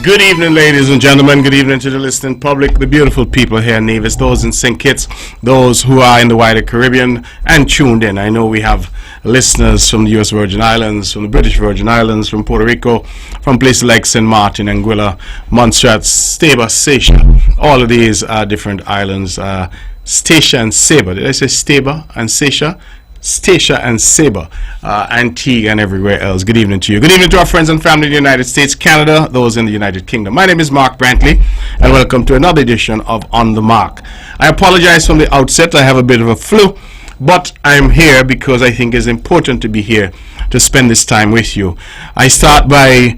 Good evening, ladies and gentlemen. Good evening to the listening public, the beautiful people here in Nevis, those in St. Kitts, those who are in the wider Caribbean and tuned in. I know we have listeners from the U.S. Virgin Islands, from the British Virgin Islands, from Puerto Rico, from places like St. Martin, Anguilla, Montserrat, Staba, Seisha. All of these are different islands. Statia and Saba. Did I say Staba and Seisha? Statia and Saba, Antigua and everywhere else. Good evening to you. Good evening to our friends and family in the United States, Canada, those in the United Kingdom. My name is Mark Brantley, and welcome to another edition of On the Mark. I apologize from the outset. I have a bit of a flu, but I'm here because I think it's important to be here to spend this time with you. I start by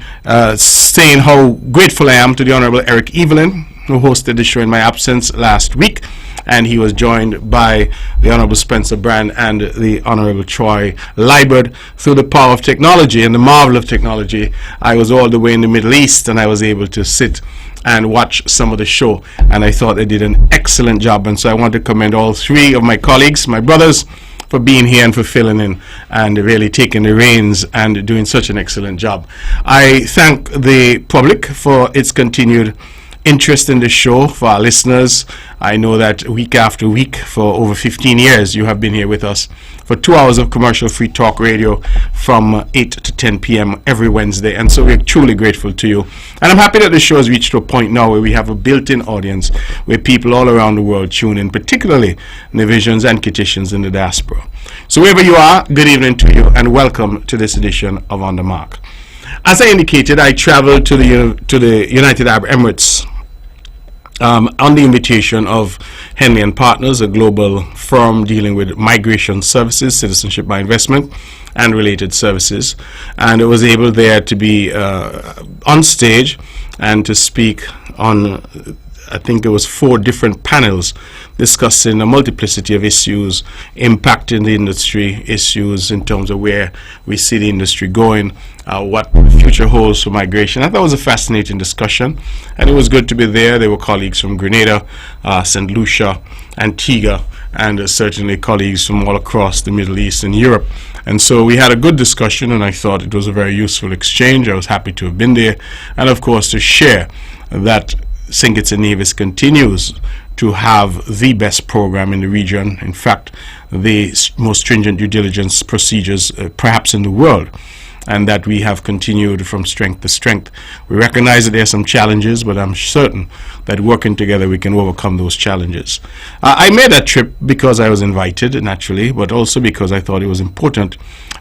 saying how grateful I am to the Honorable Eric Evelyn, who hosted the show in my absence last week. And he was joined by the Honorable Spencer Brand and the Honorable Troy Liebert. Through the power of technology and the marvel of technology, I was all the way in the Middle East, and I was able to sit and watch some of the show, and I thought they did an excellent job. And so I want to commend all three of my colleagues, my brothers, for being here and for filling in and really taking the reins and doing such an excellent job. I thank the public for its continued interest in the show. For our listeners, I know that week after week for over 15 years you have been here with us for 2 hours of commercial free talk radio from 8 to 10 p.m. every Wednesday, and so we're truly grateful to you. And I'm happy that the show has reached to a point now where we have a built-in audience where people all around the world tune in, particularly Nevisians and Kittitians in the diaspora. So wherever you are, good evening to you and welcome to this edition of On the Mark. As I indicated, I traveled to the United Arab Emirates on the invitation of Henley and Partners, a global firm dealing with migration services, citizenship by investment, and related services. And I was able there to be on stage and to speak on, I think there was 4 different panels discussing a multiplicity of issues impacting the industry, issues in terms of where we see the industry going, what the future holds for migration. I thought it was a fascinating discussion, and it was good to be there. There were colleagues from Grenada, St. Lucia, Antigua, and certainly colleagues from all across the Middle East and Europe. And so we had a good discussion, and I thought it was a very useful exchange. I was happy to have been there, and of course to share that St. Kitts and Nevis continues to have the best program in the region. In fact, the most stringent due diligence procedures perhaps in the world, and that we have continued from strength to strength. We recognize that there are some challenges, but I'm certain that working together we can overcome those challenges. I made that trip because I was invited, naturally, but also because I thought it was important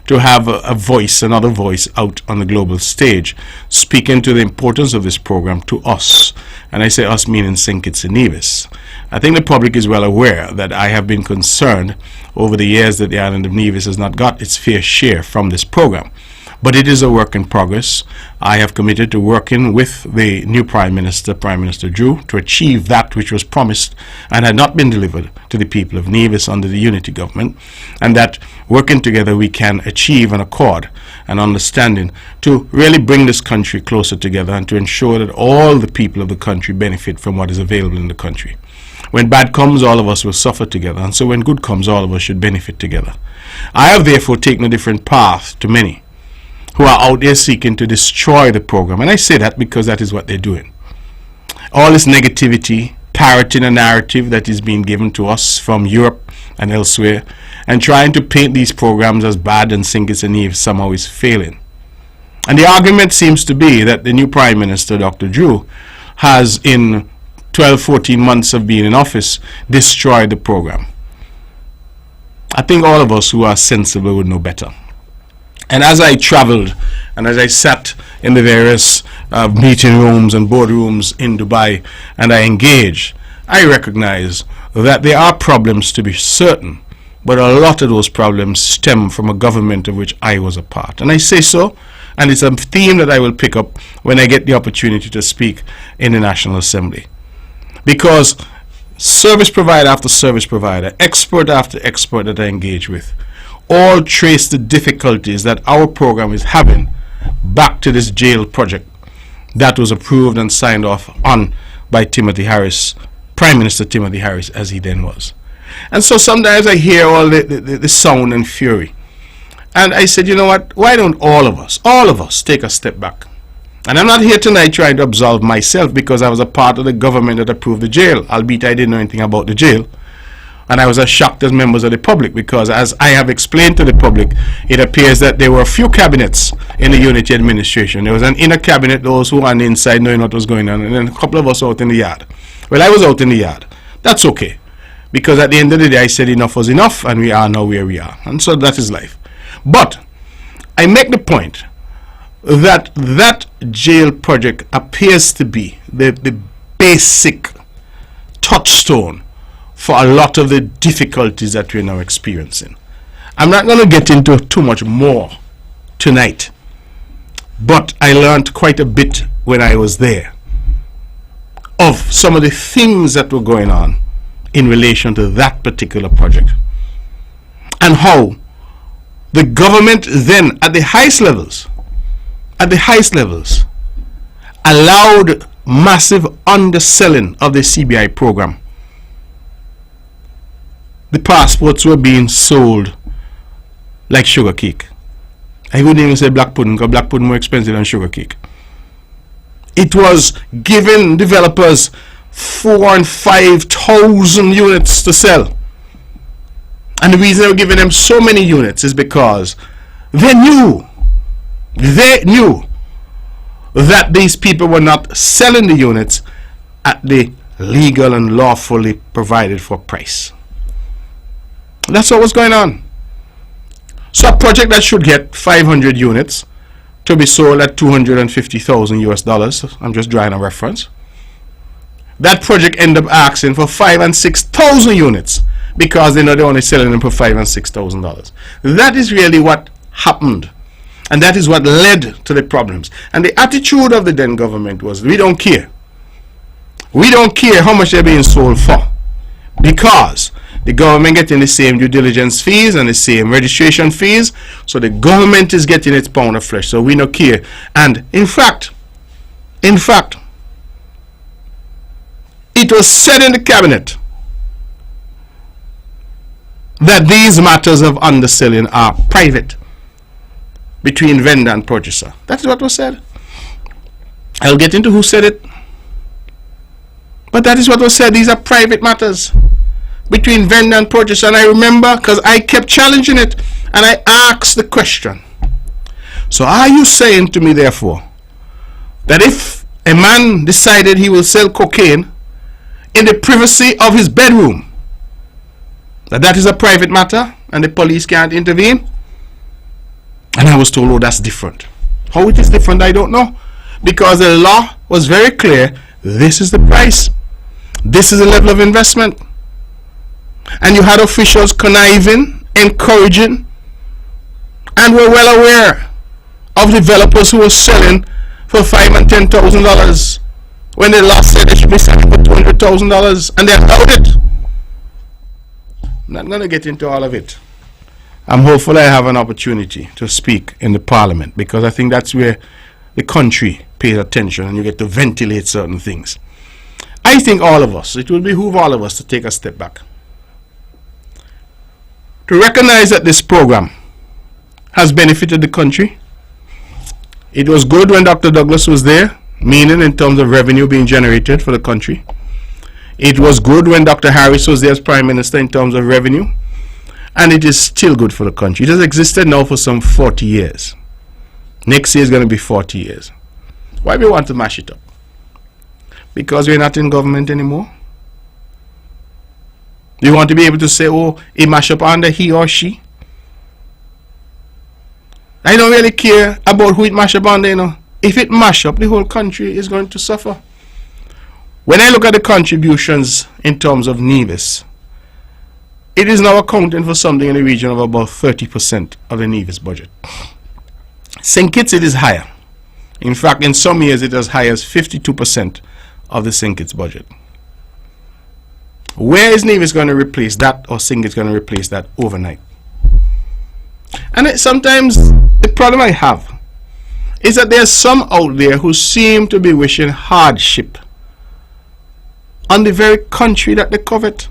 to have a voice, another voice out on the global stage, speaking to the importance of this program to us. And I say us meaning St. Kitts and Nevis. I think the public is well aware that I have been concerned over the years that the island of Nevis has not got its fair share from this program. But it is a work in progress. I have committed to working with the new Prime Minister, Prime Minister Drew, to achieve that which was promised and had not been delivered to the people of Nevis under the unity government, and that working together we can achieve an accord, an understanding to really bring this country closer together and to ensure that all the people of the country benefit from what is available in the country. When bad comes, all of us will suffer together, and so when good comes, all of us should benefit together. I have therefore taken a different path to many who are out there seeking to destroy the program. And I say that because that is what they're doing. All this negativity, parroting a narrative that is being given to us from Europe and elsewhere, and trying to paint these programs as bad and St. Kitts and Nevis somehow is failing. And the argument seems to be that the new Prime Minister, Dr. Drew, has in 12-14 months of being in office destroyed the program. I think all of us who are sensible would know better. And as I traveled and as I sat in the various meeting rooms and boardrooms in Dubai and I engaged, I recognize that there are problems, to be certain, but a lot of those problems stem from a government of which I was a part. And I say so, and it's a theme that I will pick up when I get the opportunity to speak in the National Assembly. Because service provider after service provider, expert after expert that I engage with, all trace the difficulties that our program is having back to this jail project that was approved and signed off on by Timothy Harris, Prime Minister Timothy Harris, as he then was. And so sometimes I hear all the sound and fury. And I said, you know what, why don't all of us take a step back And I'm not here tonight trying to absolve myself, because I was a part of the government that approved the jail, albeit I didn't know anything about the jail. And I was as shocked as members of the public, because as I have explained to the public, it appears that there were a few cabinets in the unity administration. There was an inner cabinet, those who were on the inside knowing what was going on, and then a couple of us out in the yard. Well, I was out in the yard. That's okay, because at the end of the day, I said enough was enough, and we are now where we are. And so that is life. But I make the point that that jail project appears to be the basic touchstone for a lot of the difficulties that we're now experiencing. I'm not going to get into too much more tonight, but I learned quite a bit when I was there of some of the things that were going on in relation to that particular project, and how the government then at the highest levels allowed massive underselling of the CBI program. The passports were being sold like sugar cake. I wouldn't even say black pudding, because black pudding more expensive than sugar cake. It was giving developers 4,000 and 5,000 units to sell. And the reason they were giving them so many units is because they knew that these people were not selling the units at the legal and lawfully provided for price. That's what was going on. So a project that should get 500 units to be sold at 250,000 US dollars, I'm just drawing a reference, that project ended up asking for 5,000 and 6,000 units, because they know they're only selling them for $5,000 and $6,000. That is really what happened, and that is what led to the problems. And the attitude of the then government was, we don't care. We don't care how much they're being sold for, because the government getting the same due diligence fees and the same registration fees, so the government is getting its pound of flesh, so we don't care. And in fact, it was said in the cabinet that these matters of underselling are private between vendor and purchaser. That is what was said. I'll get into who said it, but that is what was said. These are private matters between vendor and purchaser. And I remember, because I kept challenging it, and I asked the question, so are you saying to me therefore that if a man decided he will sell cocaine in the privacy of his bedroom, that is a private matter and the police can't intervene? And I was told, oh, that's different. How it is different, I don't know, because the law was very clear. This is the price, this is the level of investment. And you had officials conniving, encouraging, and were well aware of developers who were selling for $5,000 and $10,000 when the law said they should be selling for $200,000, and they allowed it. I'm not going to get into all of it. I'm hopeful I have an opportunity to speak in the parliament, because I think that's where the country pays attention and you get to ventilate certain things. I think all of us, it will behoove all of us to take a step back, to recognize that this program has benefited the country. It was good when Dr. Douglas was there, meaning in terms of revenue being generated for the country. It was good when Dr. Harris was there as Prime Minister in terms of revenue. And it is still good for the country. It has existed now for some 40 years. Next year is going to be 40 years. Why do we want to mash it up? Because we're not in government anymore? You want to be able to say, oh, it mash up under he or she? I don't really care about who it mash up under, you know. If it mash up, the whole country is going to suffer. When I look at the contributions in terms of Nevis, it is now accounting for something in the region of about 30% of the Nevis budget. St. Kitts, it is higher. In fact, in some years, it is as high as 52% of the St. Kitts budget. Where is Nevis going to replace that, or St. Kitts going to replace that overnight? And sometimes the problem I have is that there are some out there who seem to be wishing hardship on the very country that they covet.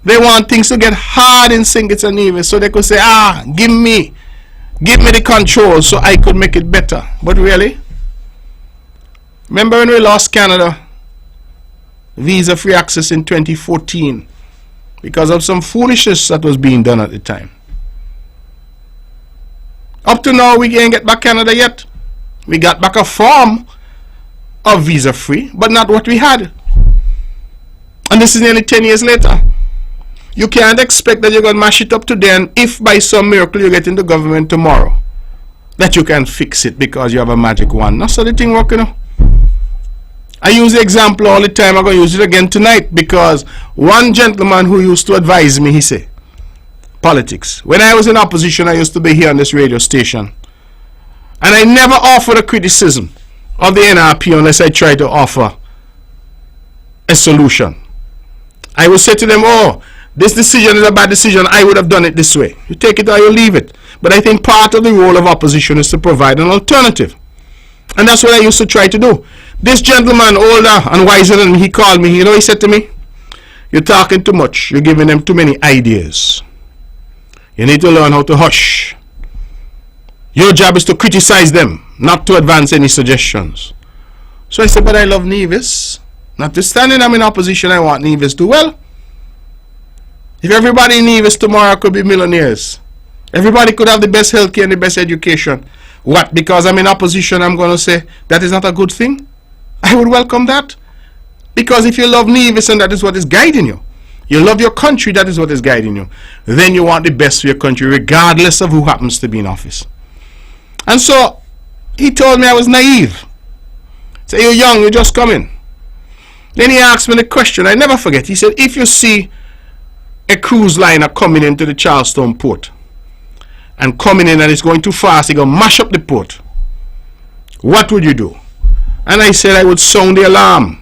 They want things to get hard in St. Kitts and Nevis so they could say, give me Give me the control so I could make it better. But really? Remember when we lost Canada visa-free access in 2014 because of some foolishness that was being done at the time? Up to now, we ain't get back Canada yet. We got back a form of visa-free, but not what we had. And this is nearly 10 years later. You can't expect that you're going to mash it up today, and if by some miracle you get into government tomorrow, that you can fix it because you have a magic wand. That's how the thing works, you know. I use the example all the time. I'm going to use it again tonight because one gentleman who used to advise me, he said, politics. When I was in opposition, I used to be here on this radio station. And I never offered a criticism of the NRP unless I tried to offer a solution. I would say to them, oh, this decision is a bad decision. I would have done it this way. You take it or you leave it. But I think part of the role of opposition is to provide an alternative. And that's what I used to try to do. This gentleman, older and wiser than me, he called me. You know, he said to me, you're talking too much. You're giving them too many ideas. You need to learn how to hush. Your job is to criticize them, not to advance any suggestions. So I said, but I love Nevis. Notwithstanding I'm in opposition, I want Nevis to do well. If everybody in Nevis tomorrow could be millionaires, everybody could have the best healthcare and the best education. What? Because I'm in opposition, I'm going to say that is not a good thing? I would welcome that. Because if you love Nevis and that is what is guiding you, you love your country, that is what is guiding you, then you want the best for your country regardless of who happens to be in office. And so he told me I was naive. Say, you're young, you're just coming. Then he asked me the question, I never forget. He said, if you see a cruise liner coming into the Charleston port and coming in and it's going too fast, it's going to mash up the port, what would you do? And I said I would sound the alarm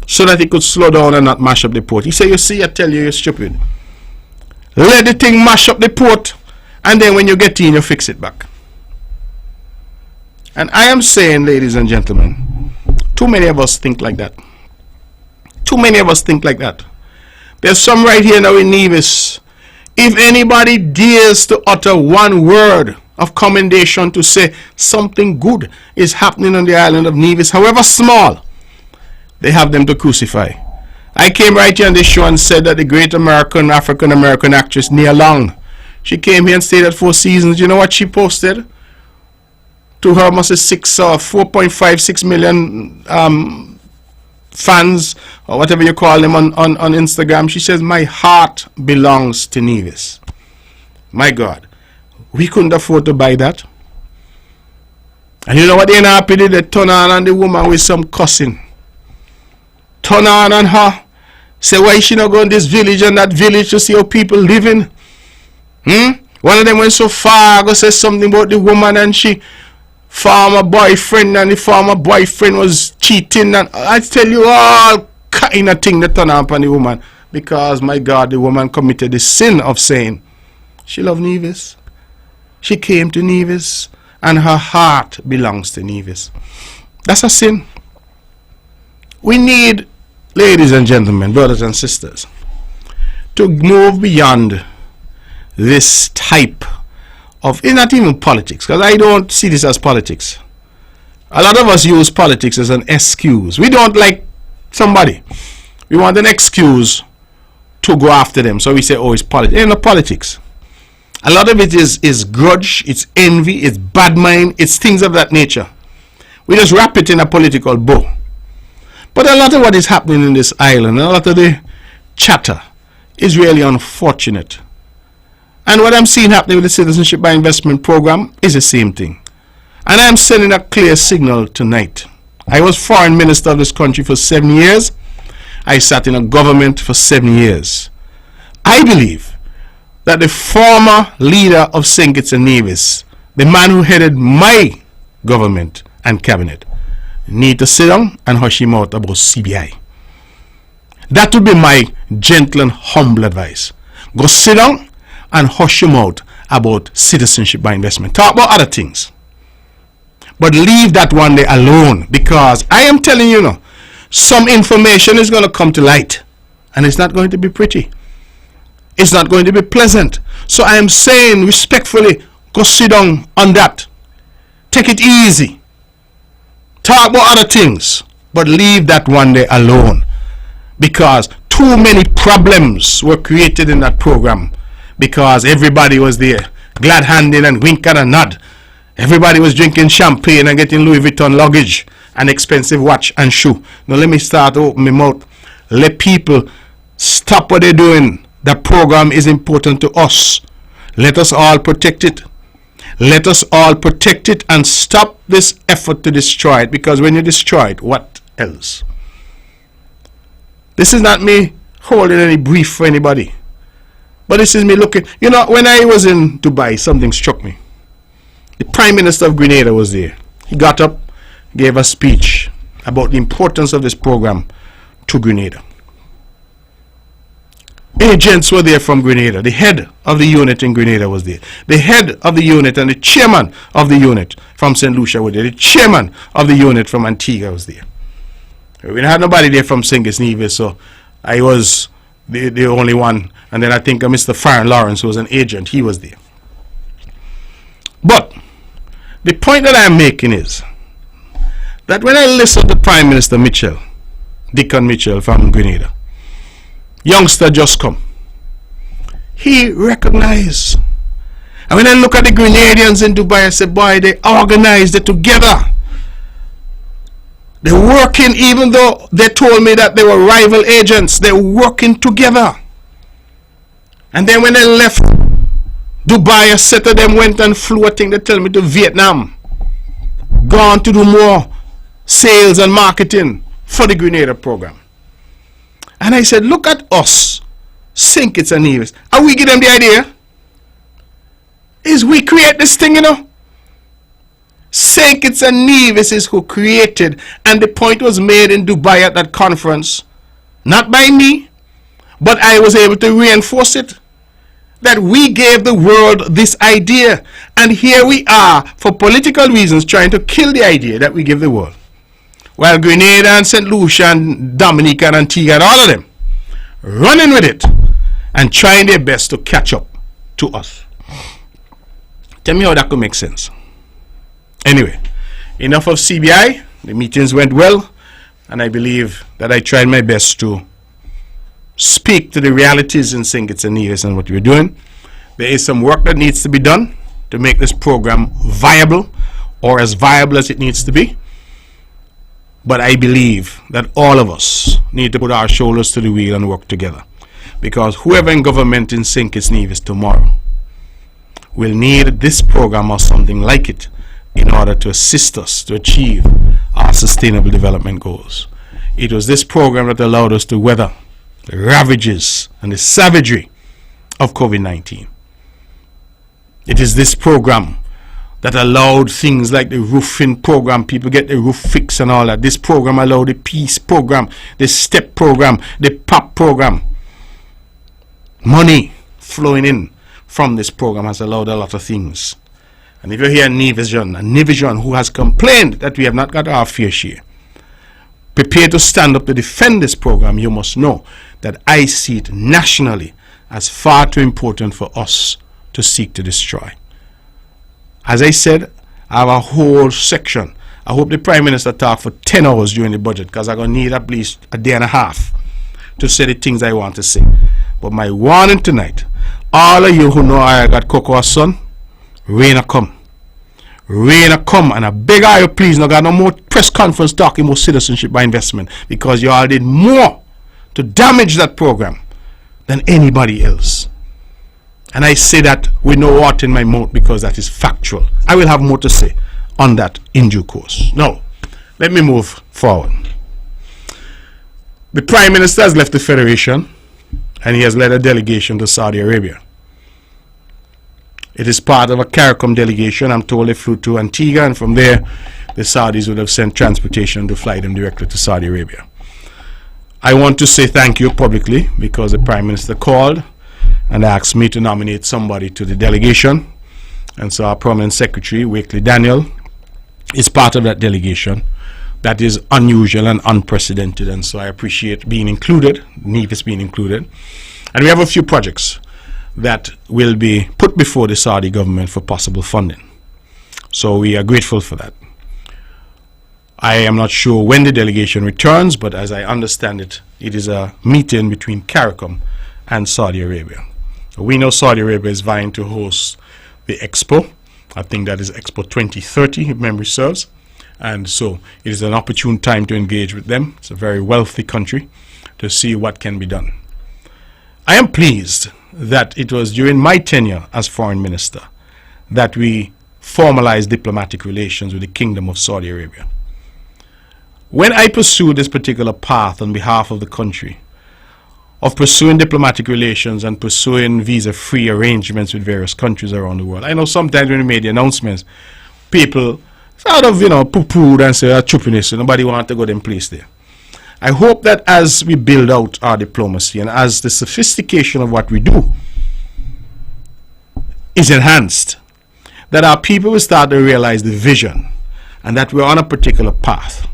so that it could slow down and not mash up the port. He said, you see, I tell you, you're stupid. Let the thing mash up the port, and then when you get in, you fix it back. And I am saying, ladies and gentlemen, too many of us think like that. Too many of us think like that. There's some right here now in Nevis. If anybody dares to utter one word of commendation to say something good is happening on the island of Nevis, however small, they have them to crucify. I came right here on this show and said that the great African-American actress Nia Long, she came here and stayed at Four Seasons. You know what she posted? To her must be 4.56 million fans, or whatever you call them on Instagram. She says, my heart belongs to Nevis. My God, we couldn't afford to buy that. And you know what the NRP did? They turn on the woman with some cussing. Turn on her. Say, why is she not going to this village and that village to see how people living? One of them went so far, go say something about the woman and she former boyfriend, and the former boyfriend was cheating. And I tell you all kind of thing that turn on the woman. Because, my God, the woman committed the sin of saying she loved Nevis. She came to Nevis and her heart belongs to Nevis. That's a sin. We need, ladies and gentlemen, brothers and sisters, to move beyond this type of, it's not even politics, because I don't see this as politics. A lot of us use politics as an excuse. We don't like somebody. We want an excuse to go after them. So we say, oh, it's politics. It ain't no politics. A lot of it is grudge, it's envy, it's bad mind, it's things of that nature. We just wrap it in a political bow. But a lot of what is happening in this island, a lot of the chatter is really unfortunate. And what I'm seeing happening with the Citizenship by Investment program is the same thing. And I'm sending a clear signal tonight. I was foreign minister of this country for 7 years. I sat in a government for 7 years. I believe that the former leader of St. Kitts and Nevis, the man who headed my government and cabinet, need to sit down and hush him out about CBI. That would be my gentle and humble advice. Go sit down and hush him out about citizenship by investment. Talk about other things. But leave that one day alone, because I am telling you now, some information is going to come to light and it's not going to be pretty. It's not going to be pleasant. So I am saying respectfully, Go sit down on that. Take it easy. Talk about other things, but leave that one day alone, because too many problems were created in that program because everybody was there, glad handing and wink and a nod. Everybody was drinking champagne and getting Louis Vuitton luggage and expensive watch and shoe. Now let me start open my mouth. Let people stop what they're doing. That program is important to us. Let us all protect it. Let us all protect it and stop this effort to destroy it, because when you destroy it, what else? This is not me holding any brief for anybody, but this is me looking. You know, when I was in Dubai, something struck me. The Prime Minister of Grenada was there. He got up, gave a speech about the importance of this program to Grenada. Agents were there from Grenada. The head of the unit in Grenada was there. The head of the unit and the chairman of the unit from St. Lucia were there. The chairman of the unit from Antigua was there. We didn't have nobody there from St. Nevis, so I was the only one. And then I think Mr. Farron Lawrence, who was an agent, he was there. But the point that I'm making is that when I listen to Prime Minister Mitchell, Dickon Mitchell from Grenada, youngster just come, he recognized. And when I look at the Grenadians in Dubai, I say, boy, they organized, they're together. They're working, even though they told me that they were rival agents, they're working together. And then when they left Dubai, a set of them went and flew, I think they tell me, to Vietnam. Gone to do more sales and marketing for the Grenada program. And I said, look at us, St. Kitts and Nevis. And we give them the idea. Is we create this thing, you know. St. Kitts and Nevis is who created, and the point was made in Dubai at that conference, not by me, but I was able to reinforce it, that we gave the world this idea, and here we are, for political reasons, trying to kill the idea that we give the world. While Grenada and St. Lucia and Dominica and Antigua and all of them running with it and trying their best to catch up to us. Tell me how that could make sense. Anyway, enough of CBI. The meetings went well, and I believe that I tried my best to speak to the realities in St. Kitts and Nevis and what we're doing. There is some work that needs to be done to make this program viable, or as viable as it needs to be. But I believe that all of us need to put our shoulders to the wheel and work together, because whoever in government in St. Kitts and Nevis tomorrow will need this program or something like it in order to assist us to achieve our sustainable development goals. It was this program that allowed us to weather the ravages and the savagery of COVID-19. It is this program that allowed things like the roofing program, people get the roof fixed and all that. This program allowed the peace program, the STEP program, the PAP program. Money flowing in from this program has allowed a lot of things. And if you hear Nivision, who has complained that we have not got our fair share, prepare to stand up to defend this program, you must know that I see it nationally as far too important for us to seek to destroy. As I said, I have a whole section. I hope the Prime Minister talk for 10 hours during the budget, because I'm going to need at least a day and a half to say the things I want to say. But my warning tonight, all of you who know I got Cocoa son, rain a come. Rain a come, and I beg you, please, no got no more press conference talking about citizenship by investment, because you all did more to damage that program than anybody else. And I say that with no water in my mouth, because that is factual. I will have more to say on that in due course. Now, let me move forward. The Prime Minister has left the Federation, and he has led a delegation to Saudi Arabia. It is part of a CARICOM delegation. I'm told they flew to Antigua, and from there, the Saudis would have sent transportation to fly them directly to Saudi Arabia. I want to say thank you publicly, because the Prime Minister called and asked me to nominate somebody to the delegation. And so our prominent secretary, Wakely Daniel, is part of that delegation. That is unusual and unprecedented, and so I appreciate being included, Nevis being included. And we have a few projects. that will be put before the Saudi government for possible funding. So we are grateful for that. I am not sure when the delegation returns, but as I understand it, it is a meeting between CARICOM and Saudi Arabia. We know Saudi Arabia is vying to host the Expo. I think that is Expo 2030, if memory serves. And so it is an opportune time to engage with them. It's a very wealthy country, to see what can be done. I am pleased that it was during my tenure as foreign minister that we formalized diplomatic relations with the Kingdom of Saudi Arabia. When I pursued this particular path on behalf of the country, of pursuing diplomatic relations and pursuing visa-free arrangements with various countries around the world, I know sometimes when we made the announcements, people sort of, poo-pooed and say, choopiness, so nobody wants to go them place there. I hope that as we build out our diplomacy and as the sophistication of what we do is enhanced, that our people will start to realize the vision and that we're on a particular path.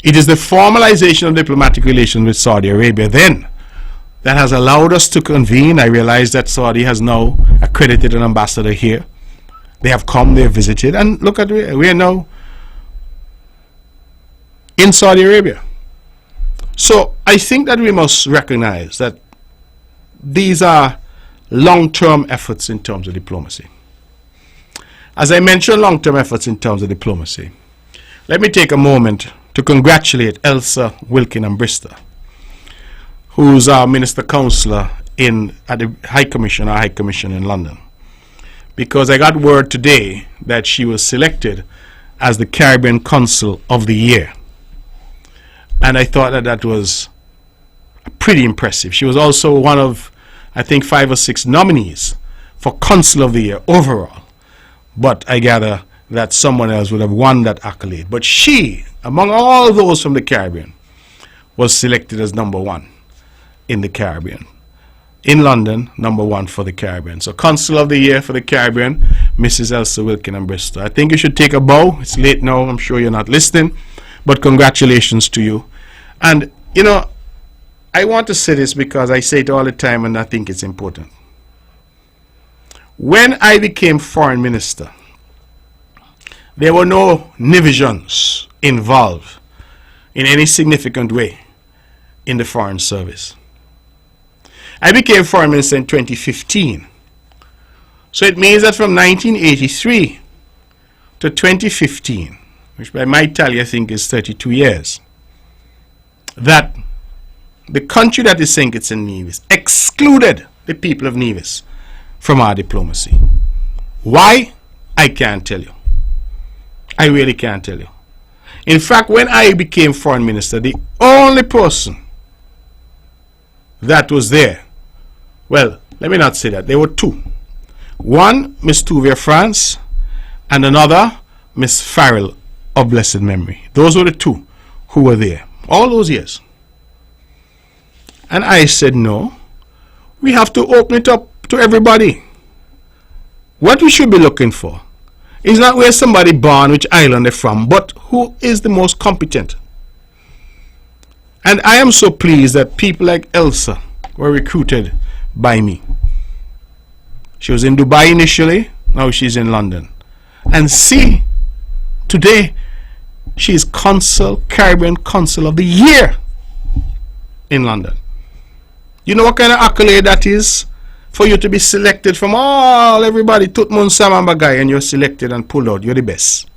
It is the formalization of diplomatic relations with Saudi Arabia then that has allowed us to convene. I realize that Saudi has now accredited an ambassador here. They have come, they have visited, and look at we are now in Saudi Arabia. So I think that we must recognize that these are long-term efforts in terms of diplomacy. As I mentioned, long-term efforts in terms of diplomacy, let me take a moment to congratulate Elsa Wilkin and Brister, who's our Minister Counselor at the High Commission, our High Commission in London, because I got word today that she was selected as the Caribbean Consul of the Year. And I thought that that was pretty impressive. She was also one of, I think, 5 or 6 nominees for Consul of the Year overall. But I gather that someone else would have won that accolade. But she, among all those from the Caribbean, was selected as #1 in the Caribbean. In London, #1 for the Caribbean. So Consul of the Year for the Caribbean, Mrs. Elsa Wilkin and Brister. I think you should take a bow. It's late now. I'm sure you're not listening. But congratulations to you. And, I want to say this because I say it all the time and I think it's important. When I became foreign minister, there were no divisions involved in any significant way in the Foreign Service. I became foreign minister in 2015. So it means that from 1983 to 2015, which by my tally I think is 32 years, that the country that is St. Kitts and Nevis excluded the people of Nevis from our diplomacy. Why? I can't tell you. I really can't tell you. In fact, when I became foreign minister, the only person that was there, well, let me not say that, there were 2. One, Miss Tuvia France, and another, Miss Farrell of blessed memory. Those were the 2 who were there all those years. And I said, no, we have to open it up to everybody. What we should be looking for is not where somebody born, which island they're from, but who is the most competent. And I am so pleased that people like Elsa were recruited by me. She was in Dubai initially, now she's in London. And see, today she is Caribbean Consul of the Year in London. You know what kind of accolade that is? For you to be selected from everybody, Tutmun Samambagai, and you're selected and pulled out. You're the best.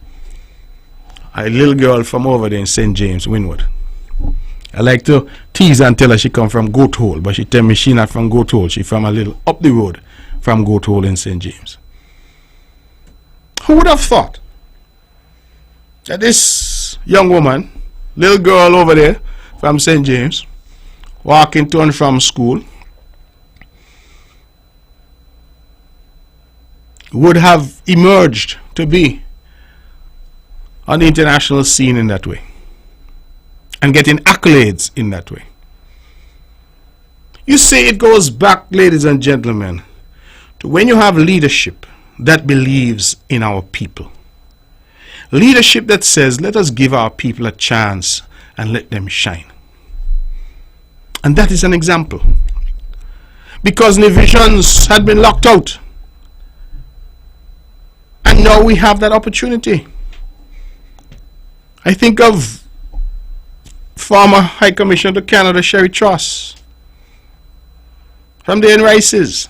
A little girl from over there in St. James, Wynwood. I like to tease and tell her she come from Goat Hole, but she tell me she not from Goat Hole. She from a little up the road from Goat Hole in St. James. Who would have thought that this young woman, little girl over there from St. James, walking to and from school, would have emerged to be on the international scene in that way and getting accolades in that way? You see, it goes back, ladies and gentlemen, to when you have leadership that believes in our people. Leadership that says, let us give our people a chance and let them shine. And that is an example. because divisions had been locked out. And now we have that opportunity. I think of former High Commissioner to Canada, Sherry Truss, from the Rice's,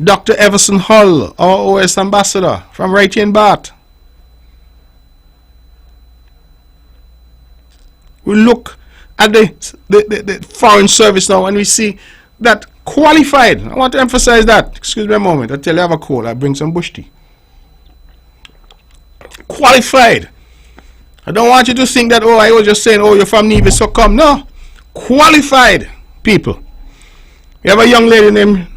Dr. Everson Hull, our OS ambassador from right here in Bath. We look at the foreign service now and we see that qualified. I want to emphasize that. Excuse me a moment. I tell you I have a cold. I bring some bush tea. Qualified. I don't want you to think that, oh, I was just saying, oh, you're from Nevis, so come. No. Qualified people. We have a young lady named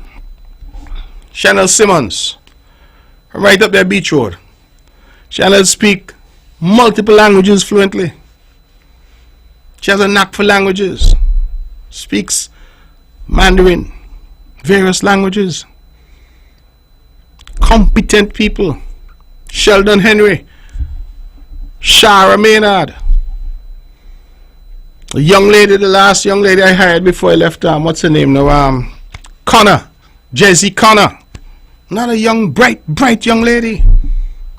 Chanel Simmons from right up there, Beach Road. Chanel speaks multiple languages fluently. She has a knack for languages. Speaks Mandarin, various languages. Competent people. Sheldon Henry, Shara Maynard. The young lady, the last young lady I hired before I left, what's her name now? Connor, Jesse Connor. Not a young, bright young lady.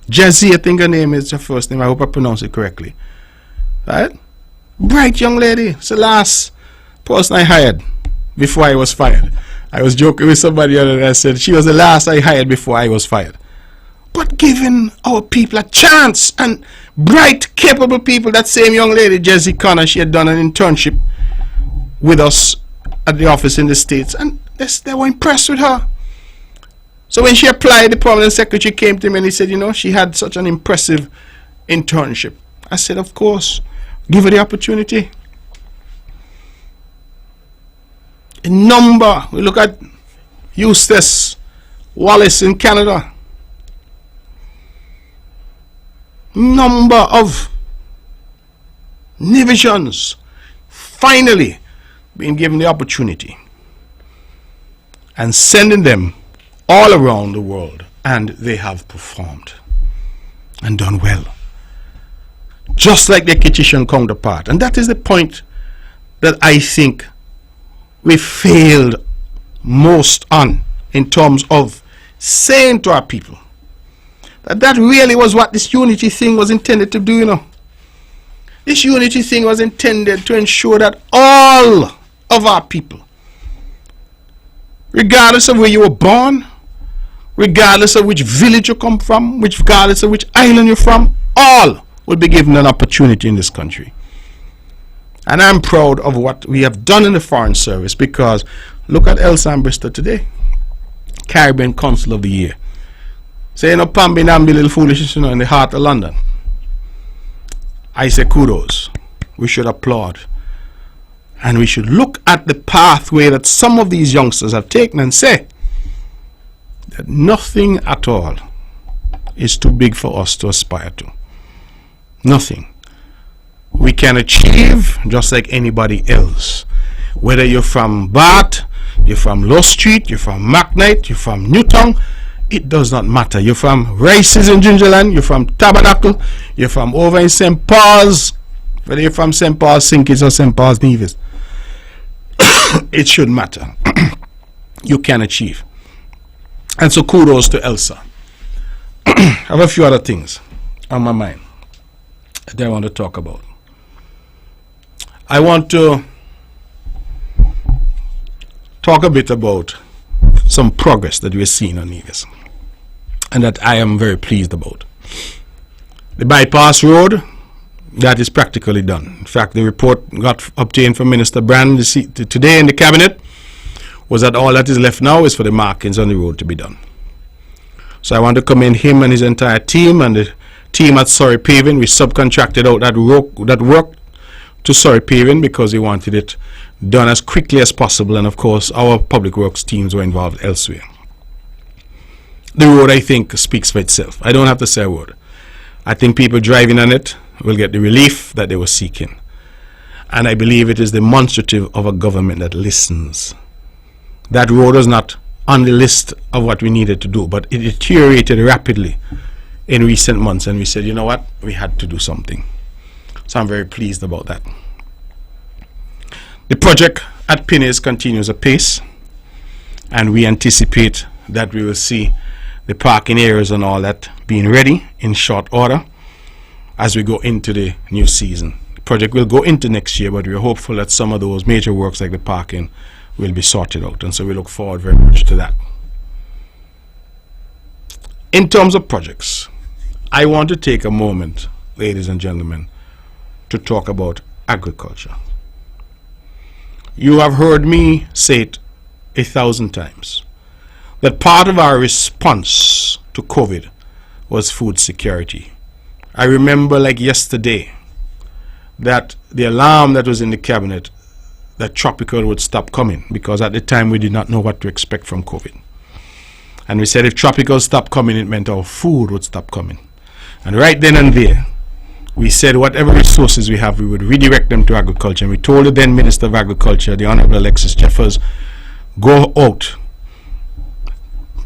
Jesse, I think her name is her first name. I hope I pronounce it correctly. Right? Bright young lady. It's the last person I hired before I was fired. I was joking with somebody the other day. I said she was the last I hired before I was fired. But giving our people a chance, and bright, capable people, that same young lady, Jessie Connor, she had done an internship with us at the office in the States, and they were impressed with her. So when she applied, the permanent secretary came to me and he said, you know, she had such an impressive internship. I said, of course, give her the opportunity. A number, we look at Eustace Wallace in Canada. Number of divisions finally being given the opportunity and sending them all around the world, and they have performed and done well, just like their Kitchen counterpart. And that is the point that I think we failed most on, in terms of saying to our people that really was what this unity thing was intended to do, you know. This unity thing was intended to ensure that all of our people, regardless of where you were born, regardless of which village you come from, regardless of which island you're from, all will be given an opportunity in this country. And I'm proud of what we have done in the Foreign Service, because look at Elsa and Bristol today, Caribbean Council of the Year. Say, you know, Pambi Nambi, little foolishness, you know, in the heart of London. I say kudos. We should applaud. And we should look at the pathway that some of these youngsters have taken and say that nothing at all is too big for us to aspire to. Nothing. We can achieve just like anybody else. Whether you're from Bath, you're from Low Street, you're from McKnight, you're from Newtown, it does not matter. You're from Rice's in Gingerland, you're from Tabernacle, you're from over in St. Paul's, whether you're from St. Paul's St. Kitts or St. Paul's Nevis. It should matter. You can achieve. And so kudos to Elsa. I have a few other things on my mind that I want to talk about. I want to talk a bit about some progress that we're seeing on Nevis, and that I am very pleased about. The bypass road, that is practically done. In fact, the report got obtained from Minister Brantley today in the cabinet was that all that is left now is for the markings on the road to be done. So I want to commend him and his entire team, and the team at Surrey Paving. We subcontracted out that work to Surrey Paving because we wanted it done as quickly as possible, and of course our public works teams were involved elsewhere. The road, I think, speaks for itself. I don't have to say a word. I think people driving on it will get the relief that they were seeking, and I believe it is demonstrative of a government that listens. That road was not on the list of what we needed to do, but it deteriorated rapidly in recent months, and we said, you know what, we had to do something. So I'm very pleased about that. The project at Pinnace continues apace. and we anticipate that we will see the parking areas and all that being ready in short order as we go into the new season. The project will go into next year, but we're hopeful that some of those major works like the parking will be sorted out, and so we look forward very much to that. In terms of projects, I want to take a moment, ladies and gentlemen, to talk about agriculture. You have heard me say it 1,000 times that part of our response to COVID was food security. I remember like yesterday that the alarm that was in the cabinet that tropical would stop coming, because at the time we did not know what to expect from COVID. And we said if tropical stopped coming, it meant our food would stop coming. And right then and there, we said whatever resources we have, we would redirect them to agriculture. And we told the then Minister of Agriculture, the Honorable Alexis Jeffers, go out.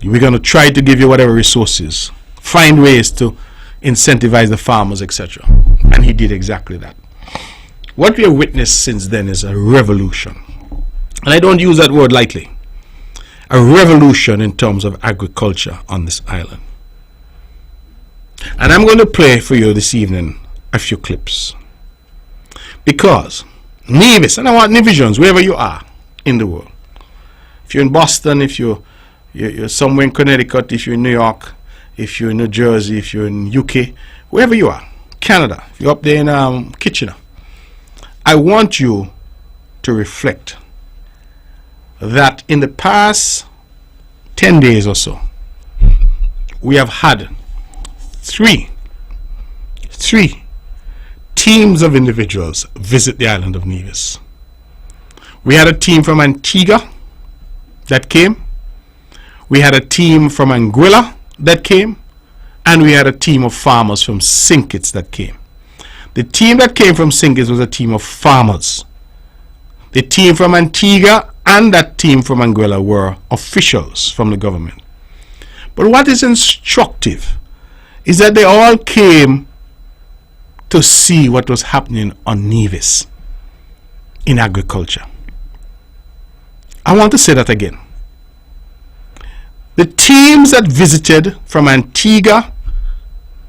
We're going to try to give you whatever resources. Find ways to incentivize the farmers, etc. And he did exactly that. What we have witnessed since then is a revolution. And I don't use that word lightly. A revolution in terms of agriculture on this island. And I'm going to play for you this evening a few clips. Because Nevis, and I want Nevisians, wherever you are in the world. If you're in Boston, if you're somewhere in Connecticut, if you're in New York, if you're in New Jersey, if you're in UK, wherever you are, Canada, if you're up there in Kitchener, I want you to reflect that in the past 10 days or so, we have had three teams of individuals visit the island of Nevis. We had a team from Antigua that came. We had a team from Anguilla that came. And we had a team of farmers from St. Kitts that came. The team that came from St. Kitts was a team of farmers. The team from Antigua and that team from Anguilla were officials from the government. But what is instructive is that they all came to see what was happening on Nevis in agriculture. I want to say that again. The teams that visited from Antigua,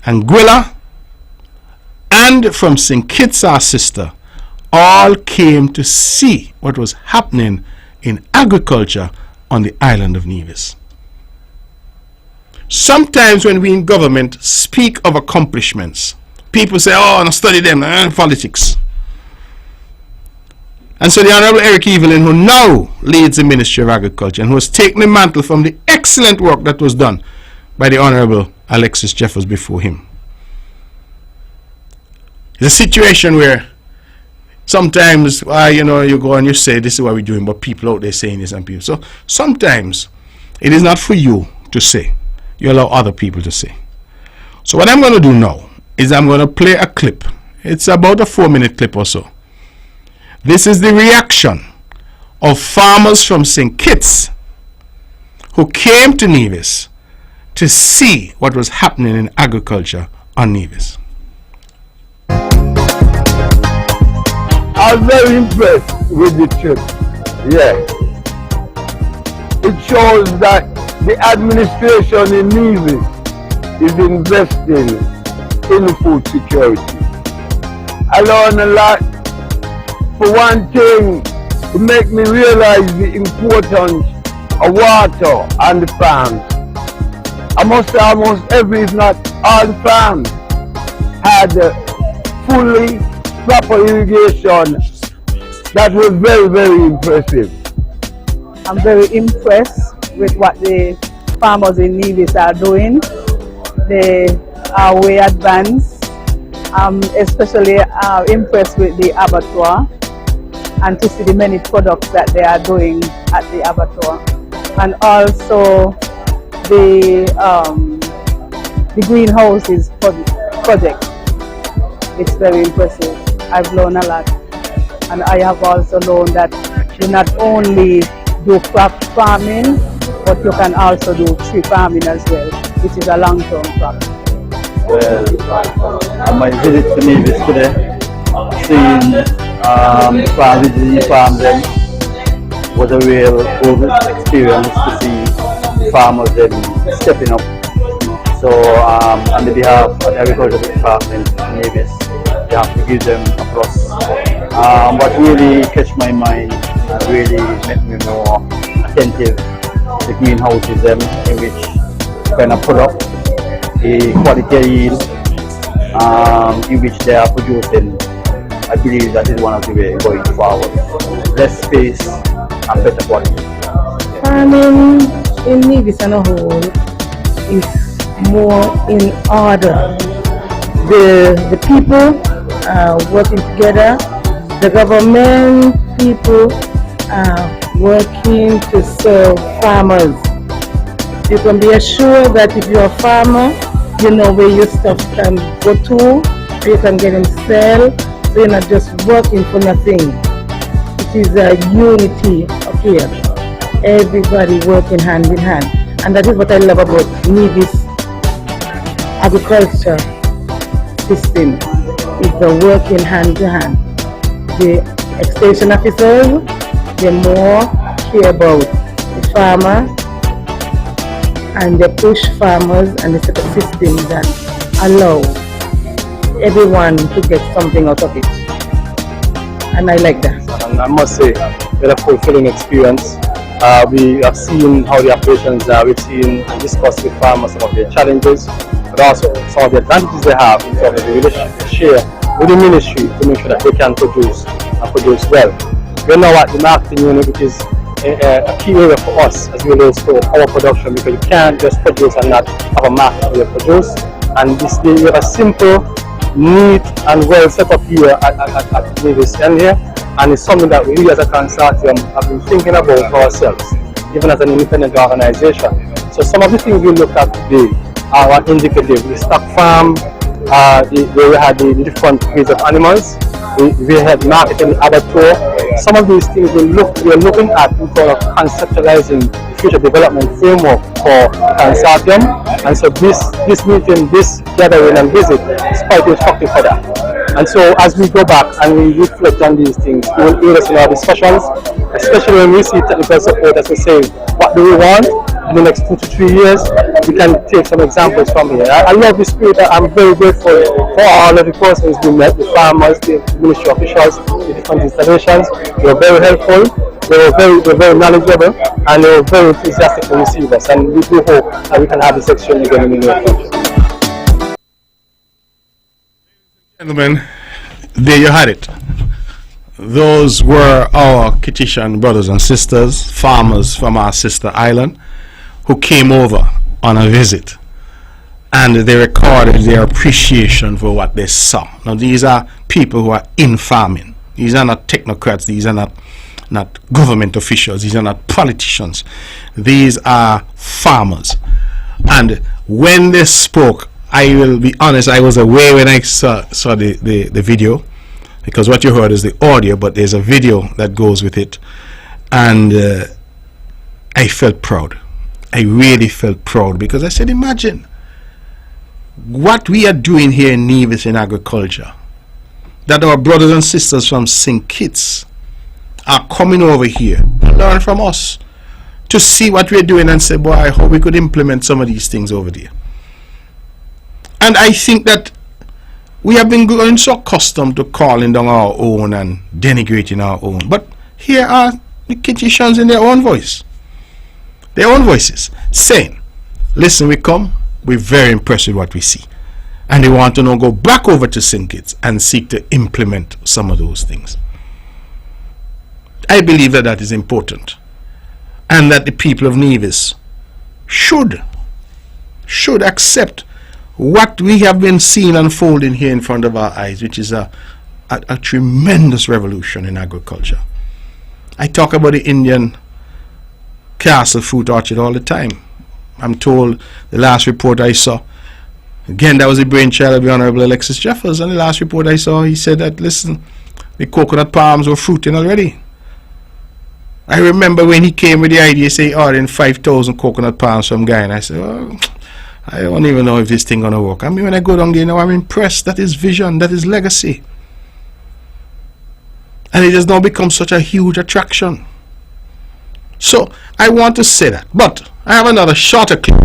Anguilla, and from St. Kitts, our sister, all came to see what was happening in agriculture on the island of Nevis. Sometimes when we in government speak of accomplishments, people say, oh, no, study them, politics. And so the Honorable Eric Evelyn, who now leads the Ministry of Agriculture and who has taken the mantle from the excellent work that was done by the Honorable Alexis Jeffers before him. It's a situation where sometimes, you go and you say, this is what we're doing, but people out there saying this and people. So sometimes it is not for you to say. You allow other people to say. So what I'm going to do now is I'm going to play a clip. It's about a 4-minute clip or so. This is the reaction of farmers from St. Kitts who came to Nevis to see what was happening in agriculture on Nevis. I was very impressed with the trip. Yeah. It shows that the administration in Nevis is investing in food security. I learned a lot. For one thing, to make me realize the importance of water on the farms. I must say almost every, if not all the farms, had fully proper irrigation. That was very, very impressive. I'm very impressed with what the farmers in Nevis are doing. They are way advanced. I'm especially impressed with the abattoir and to see the many products that they are doing at the abattoir. And also the greenhouses project. It's very impressive. I've learned a lot. And I have also learned that you not only do crop farming, but you can also do tree farming as well, which is a long-term crop. Well, on my visit to Nevis today, seeing the farm, visiting the farm then, was a real good experience to see farmers then stepping up. So on the behalf of the Agriculture Department in Nevis, they have to give them a plus. What really catch my mind and really make me more attentive to the greenhouses them in which kind of product, the quality yield in which they are producing. I believe that is one of the ways going forward. Less space and better quality. Farming in Nevis on a whole is more in order. The people are working together, the government people are working to serve farmers. You can be assured that if you're a farmer, you know where your stuff can go to, where you can get them sell, so you're not just working for nothing. It is a unity of here. Everybody working hand in hand. And that is what I love about Nevis agriculture system, is the working hand to hand. The extension officers, they more care about the farmer, and they push farmers, and they set a system that allow everyone to get something out of it. And I like that. And I must say, it's a fulfilling experience. We have seen how the operations are. We've seen and discussed with farmers some of their challenges, but also some of the advantages they have in terms of the relationship they share with the ministry to make sure that they can produce and produce well. We know at the marketing unit, which is a key area for us as we relates to our production, because you can't just produce and not have a market for your produce. And this day we have a simple, neat and well set up here at Nevis here, and it's something that we as a consortium have been thinking about for ourselves, even as an independent organization. So some of the things we look at today are indicative. The stock farm, we had the different breeds of animals, we had marketing abattoir. Some of these things we're looking at in terms of conceptualizing the future development framework for consortium. And so this meeting, this gathering and visit is quite instructive for that. And so as we go back and we reflect on these things, we will aid us in our discussions, especially when we see technical support as we say, what do we want in the next 2 to 3 years? We can take some examples from here. I love the spirit. I'm very grateful for all of the persons we met, the farmers, the ministry officials, the different installations. They were very helpful, they were very knowledgeable, and they were very enthusiastic to receive us. And we do hope that we can have this exchange again in the near future. Gentlemen, there you had it. Those were our Kittian brothers and sisters, farmers from our sister island, who came over on a visit, and they recorded their appreciation for what they saw. Now these are people who are in farming. These are not technocrats, these are not government officials, these are not politicians. These are farmers. And when they spoke, I will be honest, I was away when I saw the video, because what you heard is the audio, but there's a video that goes with it. And I felt proud. I really felt proud, because I said, imagine what we are doing here in Nevis in agriculture, that our brothers and sisters from St. Kitts are coming over here to learn from us, to see what we're doing and say, boy, I hope we could implement some of these things over there. And I think that we have been growing so accustomed to calling down our own and denigrating our own. But here are the Kittitians in their own voice, their own voices, saying, listen, we come, we're very impressed with what we see. And they want to now go back over to St. Kitts and seek to implement some of those things. I believe that that is important. And that the people of Nevis should accept what we have been seeing unfolding here in front of our eyes, which is a tremendous revolution in agriculture. I talk about the Indian castle fruit orchard all the time. I'm told the last report I saw, again, that was the brainchild of the Honorable Alexis Jeffers, and the last report I saw, he said that, listen, the coconut palms were fruiting already. I remember when he came with the idea, say, ordering 5,000 coconut palms from Guyana. I said, oh, I don't even know if this thing gonna work. I mean, when I go down there now, I'm impressed. That is vision, that is legacy. And it has now become such a huge attraction. So I want to say that. But I have another shorter clip.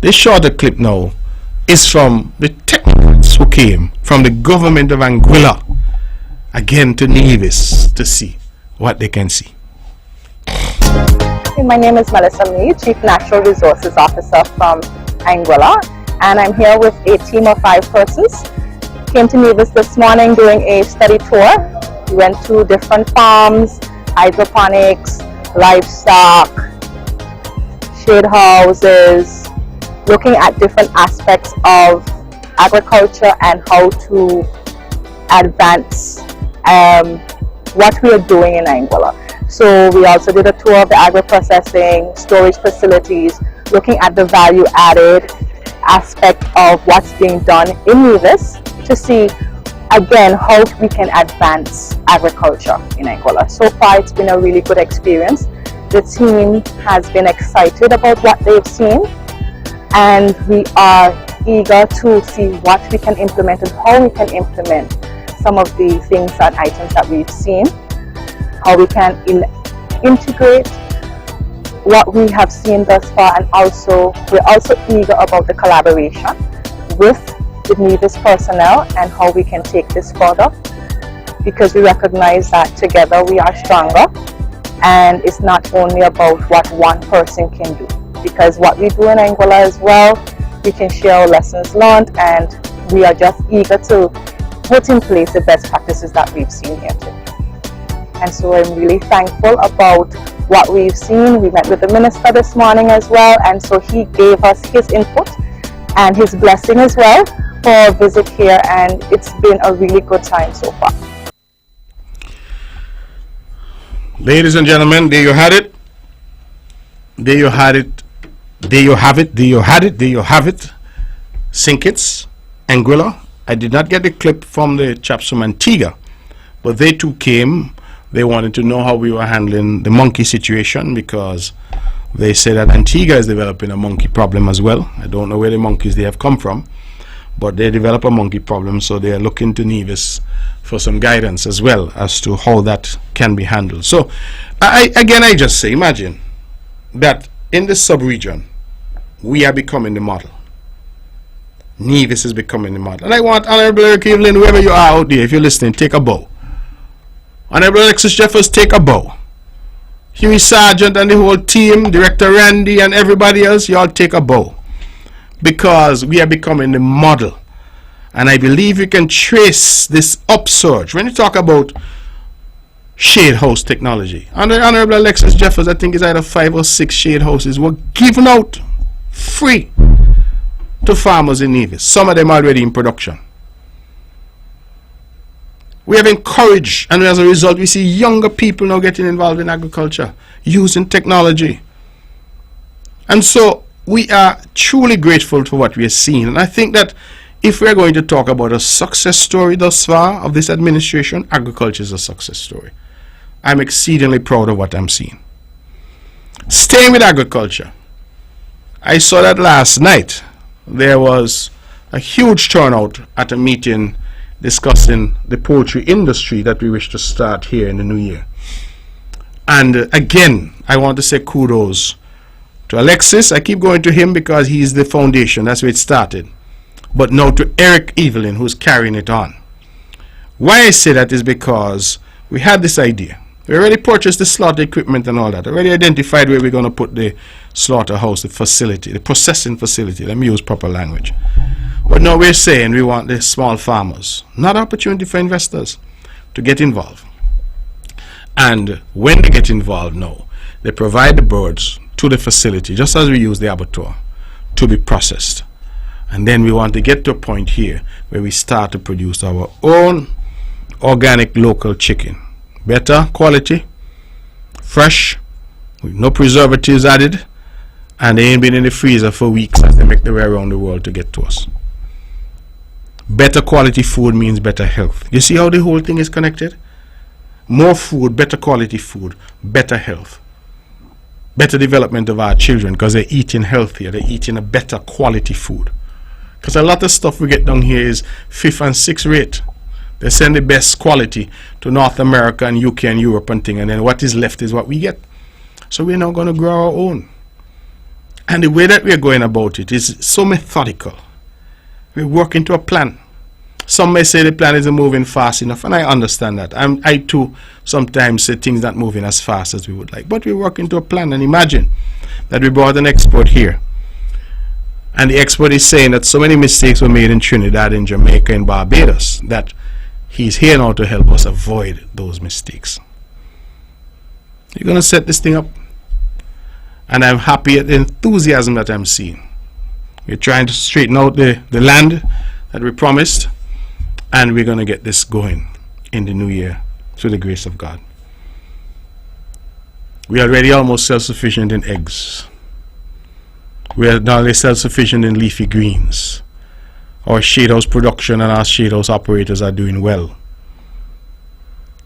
This shorter clip now is from the technocrats who came from the government of Anguilla again to Nevis to see what they can see. My name is Melissa Mee, Chief Natural Resources Officer from Anguilla, and I'm here with a team of 5 persons. Came to Nevis this morning doing a study tour. We went to different farms, hydroponics, livestock, shade houses, looking at different aspects of agriculture and how to advance what we are doing in Anguilla. So we also did a tour of the agro-processing, storage facilities, looking at the value added aspect of what's being done in Nevis to see again how we can advance agriculture in Anguilla. So far it's been a really good experience. The team has been excited about what they've seen, and we are eager to see what we can implement and how we can implement some of the things and items that we've seen, how we can integrate what we have seen thus far, and also we're also eager about the collaboration with the Nevis personnel and how we can take this further, because we recognize that together we are stronger, and it's not only about what one person can do, because what we do in Anguilla as well, we can share our lessons learned, and we are just eager to put in place the best practices that we've seen here too. And so I'm really thankful about what we've seen. We met with the minister this morning as well, and so he gave us his input and his blessing as well for our visit here, and it's been a really good time so far. Ladies and gentlemen, there you had it. There you had it. There you have it. There you had it. There you have it. Sinkits, Anguilla. I did not get the clip from the chaps from Antigua, but they too came. They wanted to know how we were handling the monkey situation, because they say that Antigua is developing a monkey problem as well. I don't know where the monkeys they have come from, but they develop a monkey problem, so they are looking to Nevis for some guidance as well as to how that can be handled. So I just say, imagine that in the sub-region we are becoming the model. Nevis is becoming the model. And I want Honorable Eric Evelyn, whoever you are out there, if you're listening, take a bow. Honorable Alexis Jeffers, take a bow. Huey Sargent and the whole team, Director Randy and everybody else, you all take a bow. Because we are becoming the model. And I believe you can trace this upsurge. When you talk about shade house technology, Honorable Alexis Jeffers, I think it's either 5 or 6 shade houses were given out free to farmers in Nevis. Some of them already in production. We have encouraged, and as a result we see younger people now getting involved in agriculture, using technology. And so we are truly grateful for what we are seeing. And I think that if we are going to talk about a success story thus far of this administration, agriculture is a success story. I'm exceedingly proud of what I'm seeing. Staying with agriculture, I saw that last night. There was a huge turnout at a meeting discussing the poultry industry that we wish to start here in the new year. And again, I want to say kudos to Alexis. I keep going to him because he's the foundation. That's where it started. But now to Eric Evelyn, who's carrying it on. Why I say that is because we had this idea. We already purchased the slaughter equipment and all that. Already identified where we're going to put the slaughterhouse, the facility, the processing facility. Let me use proper language. But now we're saying we want the small farmers, not opportunity for investors, to get involved. And when they get involved now, they provide the birds to the facility, just as we use the abattoir, to be processed. And then we want to get to a point here where we start to produce our own organic local chicken. Better quality, fresh, with no preservatives added, and they ain't been in the freezer for weeks as they make their way around the world to get to us. Better quality food means better health. You see how the whole thing is connected? More food, better quality food, better health. Better development of our children because they're eating healthier, they're eating a better quality food. Because a lot of stuff we get down here is 5th and 6th rate. They send the best quality to North America and UK and Europe and thing, and then what is left is what we get. So we're now going to grow our own. And the way that we're going about it is so methodical. We're working to a plan. Some may say the plan isn't moving fast enough, and I understand that. I too sometimes say things not moving as fast as we would like. But we're working to a plan. And imagine that we brought an expert here, and the expert is saying that so many mistakes were made in Trinidad, in Jamaica, in Barbados, that he's here now to help us avoid those mistakes. You're going to set this thing up. And I'm happy at the enthusiasm that I'm seeing. We're trying to straighten out the land that we promised, and we're going to get this going in the new year through the grace of God. We are already almost self-sufficient in eggs. We are not only self-sufficient in leafy greens. Our shade house production and our shade house operators are doing well.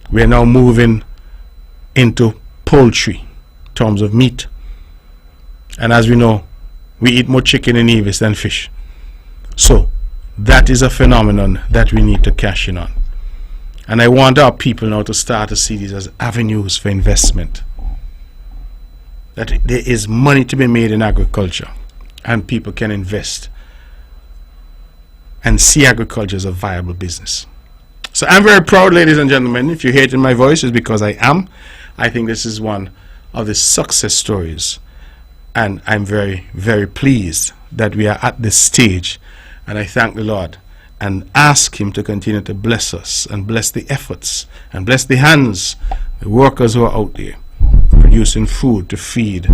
We are now moving into poultry in terms of meat. And as we know, we eat more chicken in Nevis than fish. So that is a phenomenon that we need to cash in on. And I want our people now to start to see these as avenues for investment. That there is money to be made in agriculture, and people can invest and see agriculture as a viable business. So I'm very proud, ladies and gentlemen. If you're hearing my voice, it's because I am. I think this is one of the success stories. And I'm very, very pleased that we are at this stage. And I thank the Lord and ask Him to continue to bless us and bless the efforts and bless the hands, the workers who are out there producing food to feed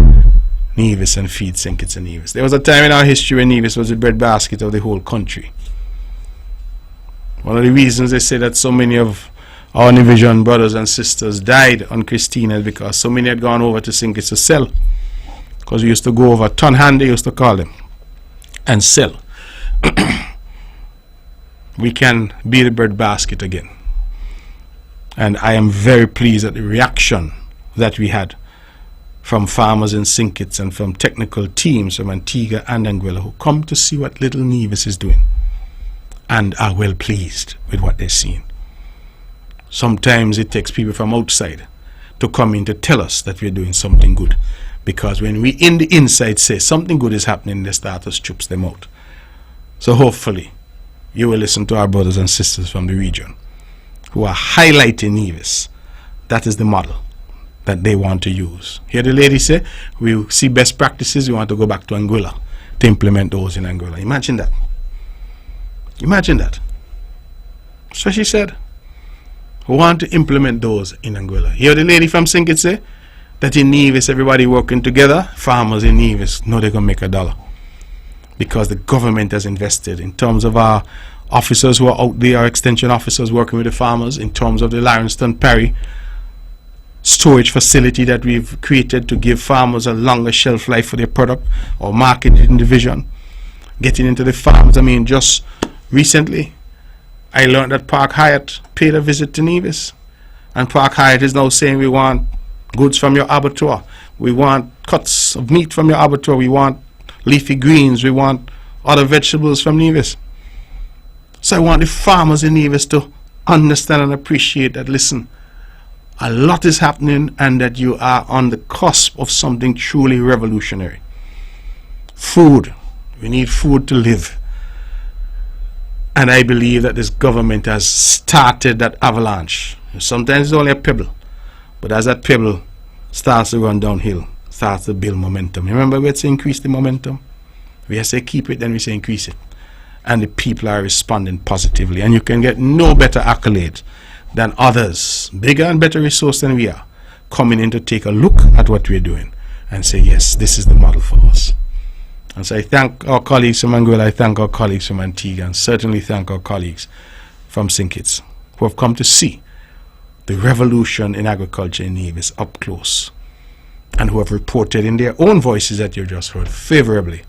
Nevis and feed St. Kitts and Nevis. There was a time in our history when Nevis was the breadbasket of the whole country. One of the reasons they say that so many of our Nivision brothers and sisters died on Christina is because so many had gone over to St. Kitts to sell. Because we used to go over ton hand, they used to call them, and sell. We can be the bread basket again. And I am very pleased at the reaction that we had from farmers in St. Kitts and from technical teams from Antigua and Anguilla who come to see what little Nevis is doing and are well pleased with what they're seeing. Sometimes it takes people from outside to come in to tell us that we're doing something good. Because when we in the inside say something good is happening, they start to chups them out. So hopefully you will listen to our brothers and sisters from the region who are highlighting Nevis. That is the model that they want to use. Hear the lady say, we see best practices, we want to go back to Anguilla to implement those in Anguilla. Imagine that. Imagine that. So she said, we want to implement those in Anguilla. Hear the lady from St. Kitts say, that in Nevis everybody working together, farmers in Nevis know they're going to make $1 because the government has invested in terms of our officers who are out there, our extension officers working with the farmers, in terms of the Lawrencetown Perry storage facility that we've created to give farmers a longer shelf life for their product, or marketing division, getting into the farms. I mean, just recently I learned that Park Hyatt paid a visit to Nevis, and Park Hyatt is now saying we want goods from your abattoir, we want cuts of meat from your abattoir, we want leafy greens, we want other vegetables from Nevis. So I want the farmers in Nevis to understand and appreciate that, listen, a lot is happening and that you are on the cusp of something truly revolutionary. Food. We need food to live. And I believe that this government has started that avalanche. Sometimes it's only a pebble. But as that pebble starts to run downhill, starts to build momentum. Remember, we had to increase the momentum. We had to say keep it, then we say increase it. And the people are responding positively. And you can get no better accolade than others, bigger and better resource than we are, coming in to take a look at what we're doing and say, yes, this is the model for us. And so I thank our colleagues from Anguilla, I thank our colleagues from Antigua, and certainly thank our colleagues from St. Kitts who have come to see the revolution in agriculture in Nevis up close, and who have reported in their own voices that you just heard favorably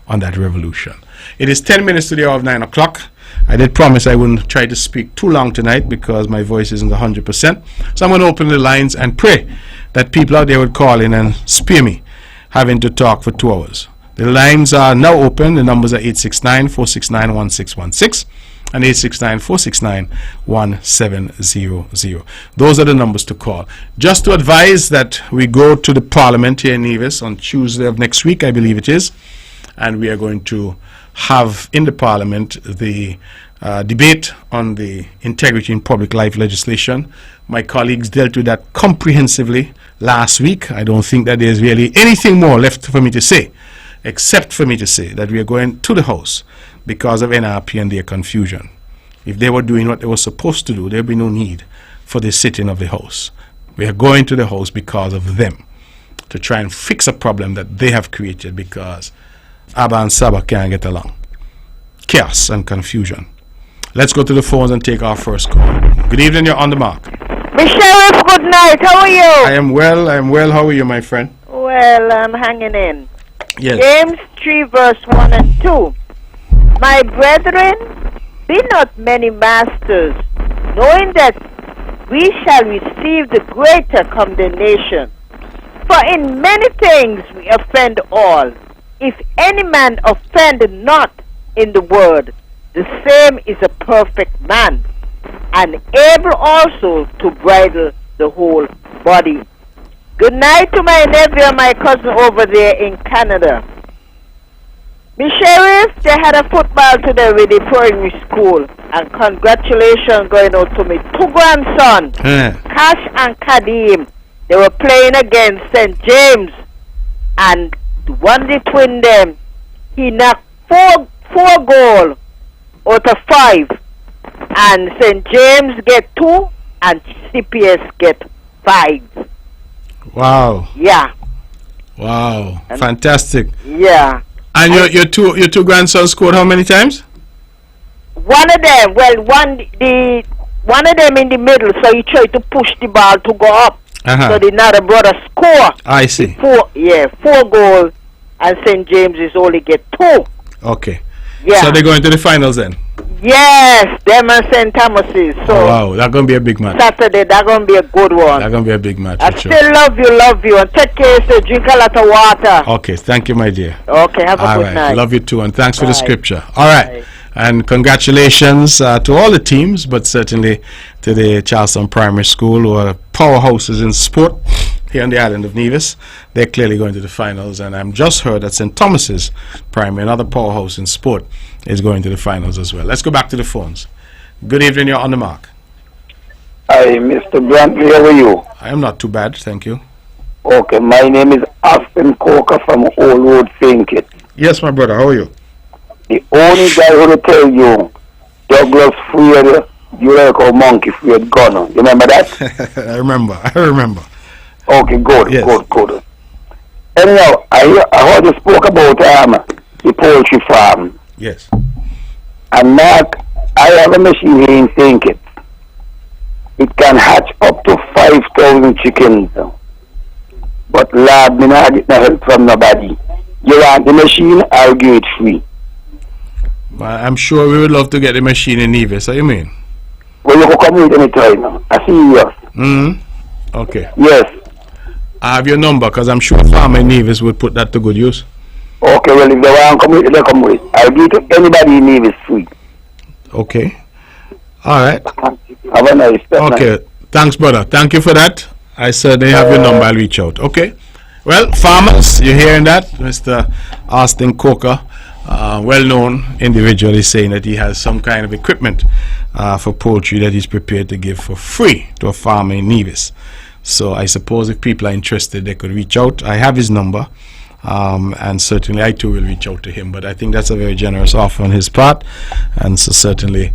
on that revolution. It is 10 minutes to the hour of 9 o'clock. I did promise I wouldn't try to speak too long tonight because my voice isn't 100%. So I'm going to open the lines and pray that people out there would call in and spare me having to talk for 2 hours. The lines are now open. The numbers are 869-469-1616 and 869-469-1700. Those are the numbers to call. Just to advise that we go to the Parliament here in Nevis on Tuesday of next week, I believe it is, and we are going to have in the Parliament the debate on the integrity in public life legislation. My colleagues dealt with that comprehensively last week. I don't think that there's really anything more left for me to say, except for me to say that we are going to the House because of NRP and their confusion. If they were doing what they were supposed to do, there'd be no need for the sitting of the House. We are going to the House because of them, to try and fix a problem that they have created because Abba and Saba can't get along. Chaos and confusion. Let's go to the phones and take our first call. Good evening, you're on the mark. Miss Sheriff, good night. How are you? I am well. How are you, my friend? Well, I'm hanging in. Yes. James 3 verse 1 and 2. My brethren, be not many masters, knowing that we shall receive the greater condemnation. For in many things we offend all. If any man offend not in the word, the same is a perfect man, and able also to bridle the whole body. Good night to my nephew and my cousin over there in Canada. Miss Sheriff, they had a football today with the primary school, and congratulations going out to me two grandsons, Cash and Kadim. They were playing against St. James, and one the twin them, he knocked four goals out of 5, and St. James get 2 and CPS get 5. Wow. Yeah. Wow. Fantastic. Yeah. And your two grandsons scored how many times? One of them, one of them in the middle, so he tried to push the ball to go up. So the other brother score. I see. 4 goals, and St. James is only get 2. Okay. Yeah. So they're going to the finals then? Yes, them and St. Thomas's. So wow, that's going to be a big match. Saturday, that's going to be a good one. That's going to be a big match. I still love you, and take care, so drink a lot of water. Okay, thank you, my dear. Okay, have a good night. Love you too, and thanks for the scripture. All right. Bye. And congratulations to all the teams, but certainly to the Charleston Primary School, who are powerhouses in sport here on the island of Nevis. They're clearly going to the finals, and I'm just heard that St. Thomas's Primary, another powerhouse in sport, is going to the finals as well. Let's go back to the phones. Good evening, you're on the mark. Hi, Mr. Brantley, how are you? I am not too bad, thank you. Okay, my name is Austin Coker from Old Road, St. Kitts. Yes, my brother, how are you? The only guy who will tell you Douglas Freed, you like a monkey Freed gunner. You remember that? I remember. Okay, good, yes. good. Anyhow, I heard you spoke about the poultry farm. Yes. And Mark, I have a machine here in St. Kitts. It can hatch up to 5,000 chickens. But lad, me not get no help from nobody. You want the machine, I'll give it free. I'm sure we would love to get the machine in Nevis. What do you mean? Well, you can come with anytime. I see you. Okay. Yes. I have your number because I'm sure Farmer in Nevis would put that to good use. Okay, well, if they want to come with it, they come with it. I'll give it to anybody in Nevis free. Okay. All right. Have a nice day. Okay. Thanks, brother. Thank you for that. I certainly have your number. I'll reach out. Okay. Well, farmers, you're hearing that? Mr. Austin Coker, well-known individual, is saying that he has some kind of equipment for poultry that he's prepared to give for free to a farmer in Nevis. So I suppose if people are interested, they could reach out. I have his number, and certainly I too will reach out to him. But I think that's a very generous offer on his part, and so certainly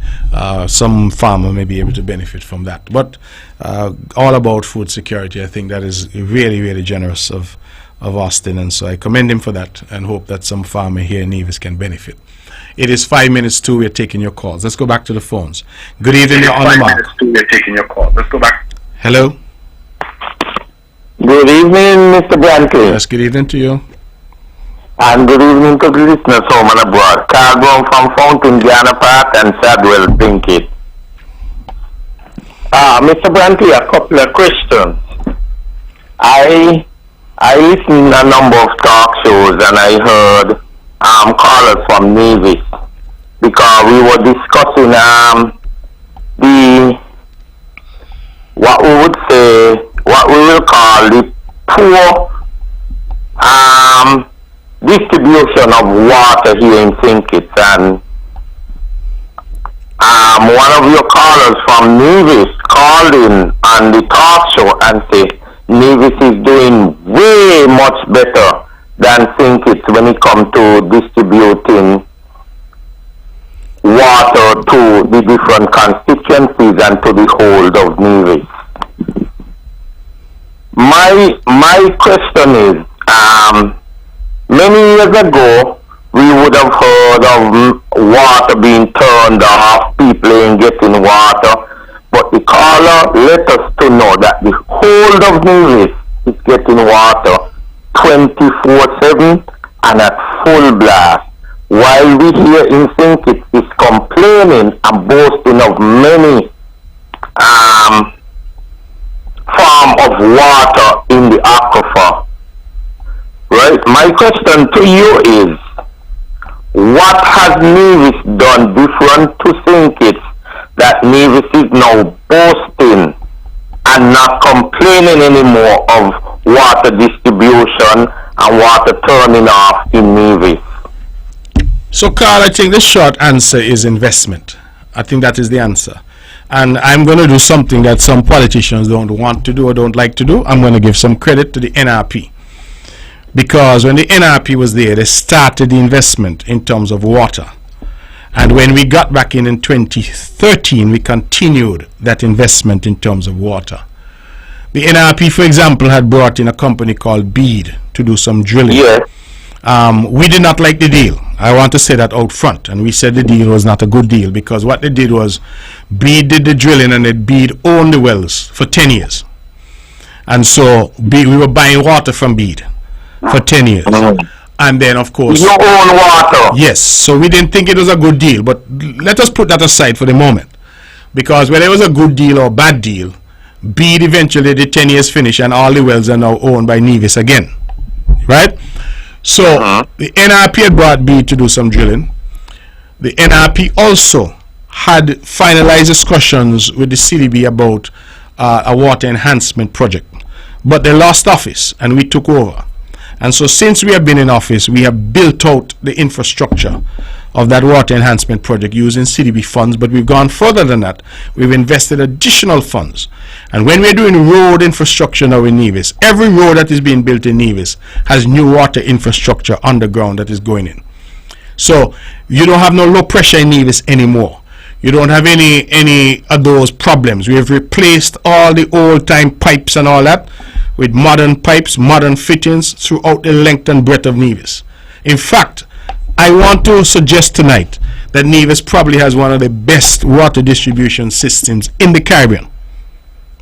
some farmer may be able to benefit from that. But all about food security, I think that is really, really generous of Austin, and so I commend him for that and hope that some farmer here in Nevis can benefit. It is 5 minutes to. We're taking your calls. Let's go back to the phones. Good evening, you're on the mark. 5 minutes to. We're taking your calls. Let's go back. Hello. Good evening, Mr. Brantley. Yes, good evening to you. And good evening to the listeners home and abroad. Carl Brown from Fountain, Diana Park, and Sadwell, Pinkett. Mr. Brantley, a couple of questions. I listened to a number of talk shows and I heard callers from Nevis because we were discussing the what we will call the poor distribution of water here in St. Kitts, and one of your callers from Nevis called in on the talk show and said Nevis is doing way much better than St. Kitts when it comes to distributing water to the different constituencies and to the whole of Nevis. My question is, many years ago, we would have heard of water being turned off, people ain't getting water, but the caller let us to know that the whole of Nevis is getting water 24/7 and at full blast, while we here in St. Kitts is complaining and boasting of many form of water in the aquifer. Right? My question to you is, what has Nevis done different to St. Kitts that Nevis is now boasting and not complaining anymore of water distribution and water turning off in Nevis? So, Carl, I think the short answer is investment. I think that is the answer. And I'm going to do something that some politicians don't want to do or don't like to do. I'm going to give some credit to the NRP. Because when the NRP was there, they started the investment in terms of water. And when we got back in 2013, we continued that investment in terms of water. The NRP, for example, had brought in a company called BEAD to do some drilling. Yes. We did not like the deal. I want to say that out front. And we said the deal was not a good deal, because what they did was BEAD did the drilling and then BEAD owned the wells for 10 years. And so we were buying water from BEAD for 10 years. And then, of course, your own water. Yes. So we didn't think it was a good deal. But let us put that aside for the moment. Because whether it was a good deal or bad deal, BEAD eventually did 10 years finish and all the wells are now owned by Nevis again. Right? So the NRP had brought BEAD to do some drilling. The NRP also had finalized discussions with the CDB about a water enhancement project. But they lost office and we took over. And so since we have been in office, we have built out the infrastructure of that water enhancement project using CDB funds, but we've gone further than that. We've invested additional funds. And when we're doing road infrastructure now in Nevis, every road that is being built in Nevis has new water infrastructure underground that is going in. So you don't have no low pressure in Nevis anymore. You don't have any of those problems. We have replaced all the old time pipes and all that with modern pipes, modern fittings throughout the length and breadth of Nevis. In fact, I want to suggest tonight that Nevis probably has one of the best water distribution systems in the Caribbean.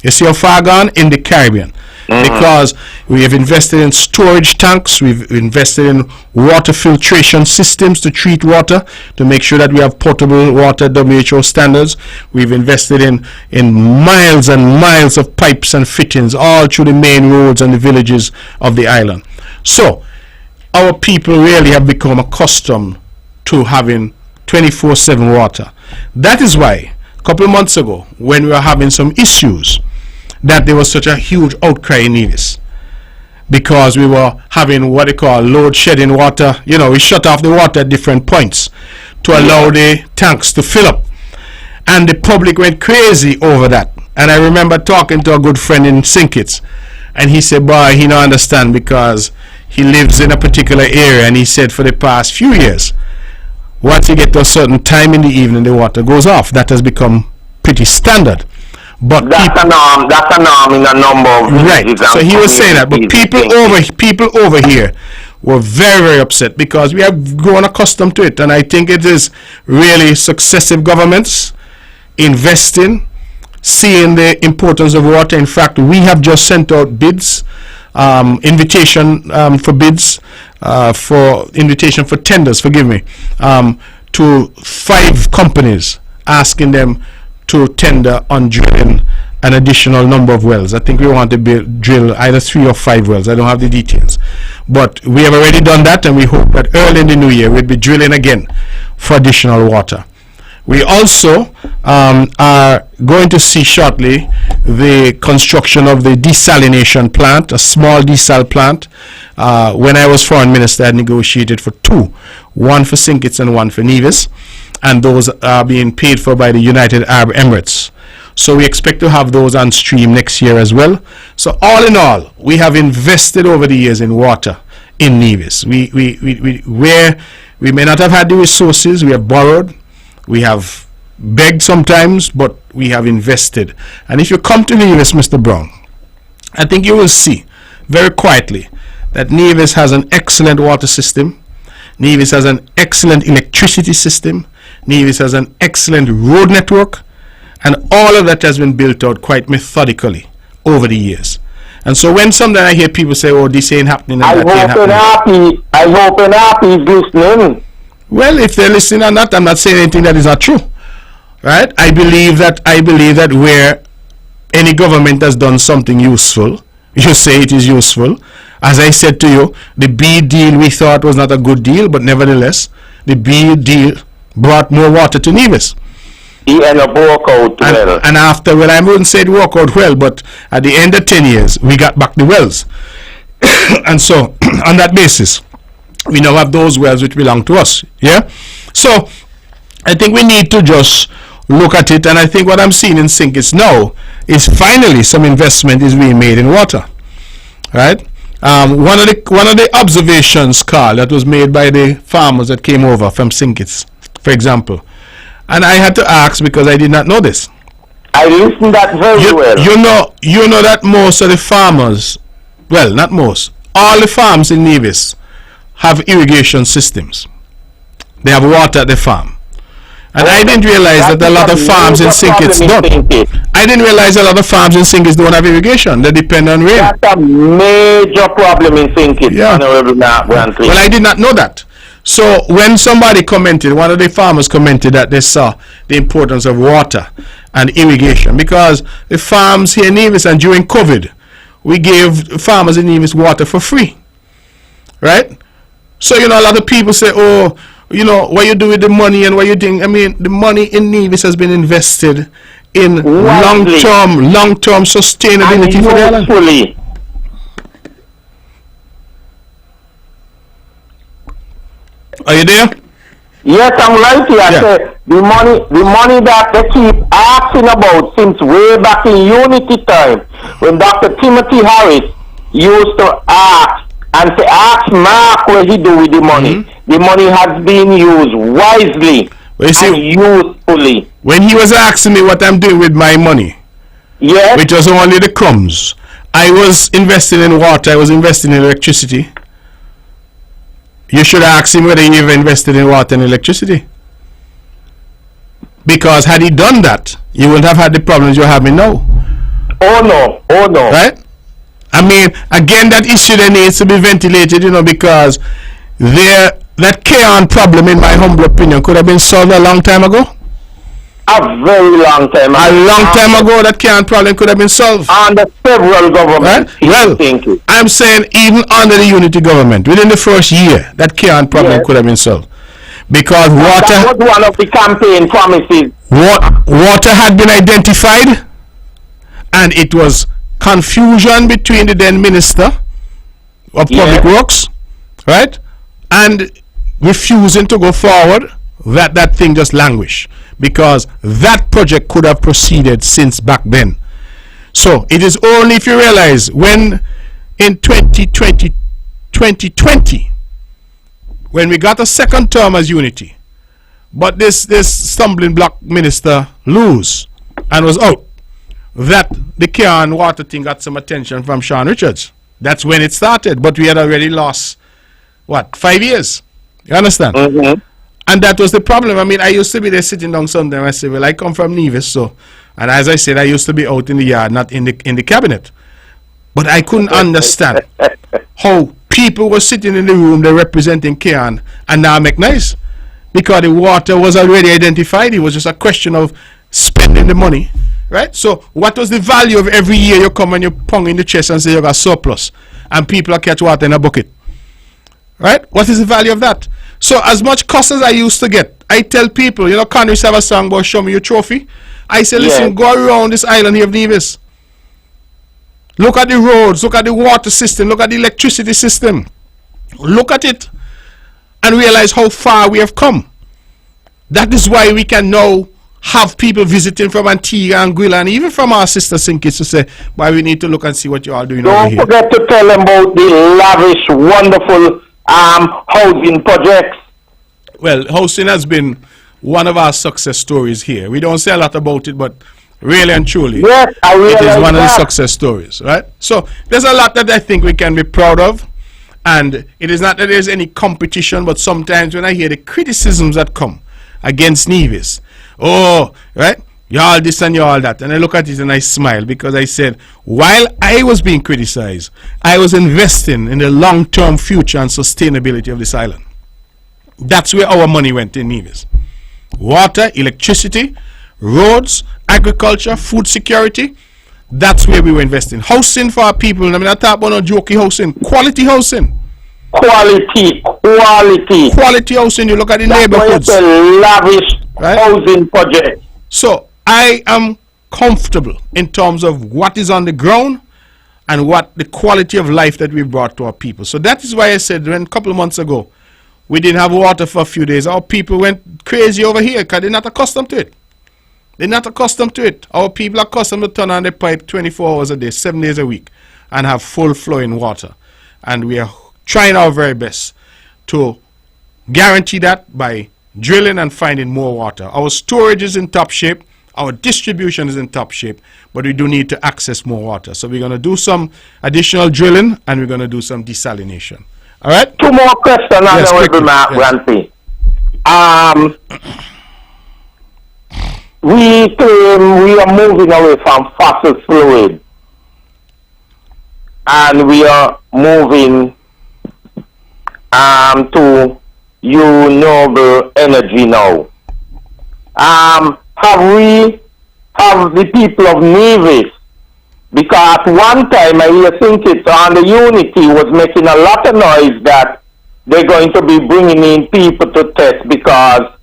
You see how far gone? In the Caribbean. Because we have invested in storage tanks, we've invested in water filtration systems to treat water, to make sure that we have potable water, WHO standards. We've invested in miles and miles of pipes and fittings all through the main roads and the villages of the island. So our people really have become accustomed to having 24/7 water. That is why a couple of months ago, when we were having some issues, that there was such a huge outcry in Nevis, because we were having what they call load shedding water. You know, we shut off the water at different points to allow the tanks to fill up, and the public went crazy over that. And I remember talking to a good friend in St. Kitts, and he said, boy, he don't understand, because he lives in a particular area, and he said for the past few years, once you get to a certain time in the evening, the water goes off. That has become pretty standard. But that's a norm in a number of right. So he was saying that, but people over here were very, very upset, because we have grown accustomed to it. And I think it is really successive governments investing, seeing the importance of water. In fact, we have just sent out bids, invitation for bids, for tenders, forgive me, to 5 companies, asking them to tender on drilling an additional number of wells. I think we want to drill either 3 or 5 wells. I don't have the details. But we have already done that, and we hope that early in the new year we'll be drilling again for additional water. We also are going to see shortly the construction of the desalination plant, a small desal plant. When I was foreign minister, I negotiated for 2, one for St. Kitts and one for Nevis, and those are being paid for by the United Arab Emirates. So we expect to have those on stream next year as well. So all in all, we have invested over the years in water in Nevis. Where we may not have had the resources, we have borrowed, we have begged sometimes, but we have invested. And if you come to Nevis, Mr. Brown, I think you will see very quietly that Nevis has an excellent water system. Nevis has an excellent electricity system. Nevis has an excellent road network. And all of that has been built out quite methodically over the years. And so when sometimes I hear people say, oh, this ain't happening, and that ain't happening. I hope Happy is listening. Well, if they're listening or not, I'm not saying anything that is not true. Right? I believe that where any government has done something useful, you say it is useful. As I said to you, the B deal we thought was not a good deal, but nevertheless, the B deal brought more water to Nevis. And after, well, I wouldn't say it worked out well, but at the end of 10 years, we got back the wells. And so, on that basis, we now have those wells which belong to us. Yeah? So, I think we need to just look at it, and I think what I'm seeing in St. Kitts now is finally some investment is being made in water. Right? One of the observations, Carl, that was made by the farmers that came over from St. Kitts, for example, and I had to ask because I did not know this. I listened that very well. You know that most of the farmers, well, not most, all the farms in Nevis have irrigation systems. They have water at the farm. And I didn't realize that a lot of farms in St. Kitts don't. I didn't realize a lot of farms in St. Kitts don't have irrigation. They depend on rain. That's a major problem in St. Kitts. Yeah. Well, I did not know that. So when somebody commented, one of the farmers commented that they saw the importance of water and irrigation, because the farms here in Nevis, and during COVID, we gave farmers in Nevis water for free. Right? So, a lot of people say, oh, what you do with the money and what you think. I mean, the money in Nevis has been invested in long-term sustainability for the island. Are you there? Yes, I'm right here. Yeah. Say, the money that they keep asking about since way back in Unity time, when Dr. Timothy Harris used to ask Mark what he do with the money. Mm-hmm. The money has been used wisely and usefully. When he was asking me what I'm doing with my money, yes, which was only the crumbs, I was investing in water, I was investing in electricity. You should ask him whether he ever invested in water and electricity. Because had he done that, you wouldn't have had the problems you're having now. Oh no. Right? I mean, again, that issue that needs to be ventilated, because that Keon problem, in my humble opinion, could have been solved a long time ago. A very long time ago. A long time ago, that Keon problem could have been solved. Under several governments. Right? Well, I'm saying even under the unity government, within the first year, that Keon problem could have been solved. Because water... That was one of the campaign promises. Water had been identified, and it was confusion between the then Minister of Public Works, right, and refusing to go forward, that thing just languished, because that project could have proceeded since back then. So it is only if you realize when in 2020, when we got a second term as unity, but this stumbling block minister lose and was out, that the Cairn water thing got some attention from Sean Richards. That's when it started, but we had already lost, 5 years? You understand? Mm-hmm. And that was the problem. I mean, I used to be there sitting down Sunday, and I said, well, I come from Nevis, so, and as I said, I used to be out in the yard, not in the cabinet. But I couldn't understand how people were sitting in the room, they're representing Cairn, and now make nice, because the water was already identified. It was just a question of spending the money Right? So what was the value of every year you come and you pong in the chest and say you got surplus and people are catch water in a bucket? Right? What is the value of that? So as much cost as I used to get, I tell people, you know, Congress have a song about show me your trophy. I say, listen, go around this island here of Nevis. Look at the roads, look at the water system, look at the electricity system. Look at it and realize how far we have come. That is why we can now have people visiting from Antigua and Anguilla and even from our sister St. Kitts to say, why we need to look and see what you all doing over here. Don't forget to tell them about the lavish, wonderful housing projects. Well, housing has been one of our success stories here. We don't say a lot about it, but really and truly, yes, it is one of the success stories, right? So there's a lot that I think we can be proud of. And it is not that there's any competition, but sometimes when I hear the criticisms that come against Nevis, oh, right, y'all this and y'all that, and I look at it and I smile because I said, while I was being criticized, I was investing in the long-term future and sustainability of this island. That's where our money went in Nevis. Water, electricity, roads, agriculture, food security. That's where we were investing. Housing for our people. I mean, I talk about no jokey housing. Quality housing. Quality. Quality housing. You look at the neighborhoods. That's a lavish housing project. So I am comfortable in terms of what is on the ground and what the quality of life that we brought to our people. So that is why I said when a couple of months ago we didn't have water for a few days, our people went crazy over here because they're not accustomed to it. They're not accustomed to it. Our people are accustomed to turn on the pipe 24 hours a day, 7 days a week, and have full flowing water. And we are trying our very best to guarantee that by drilling and finding more water. Our storage is in top shape. Our distribution is in top shape. But we do need to access more water. So we're going to do some additional drilling and we're going to do some desalination. All right? Two more questions, Honorable Mark Brantley. We claim we are moving away from fossil fluid and we are moving to renewable energy now. Have the people of Nevis, because at one time I think it's on the Unity was making a lot of noise that they're going to be bringing in people to test because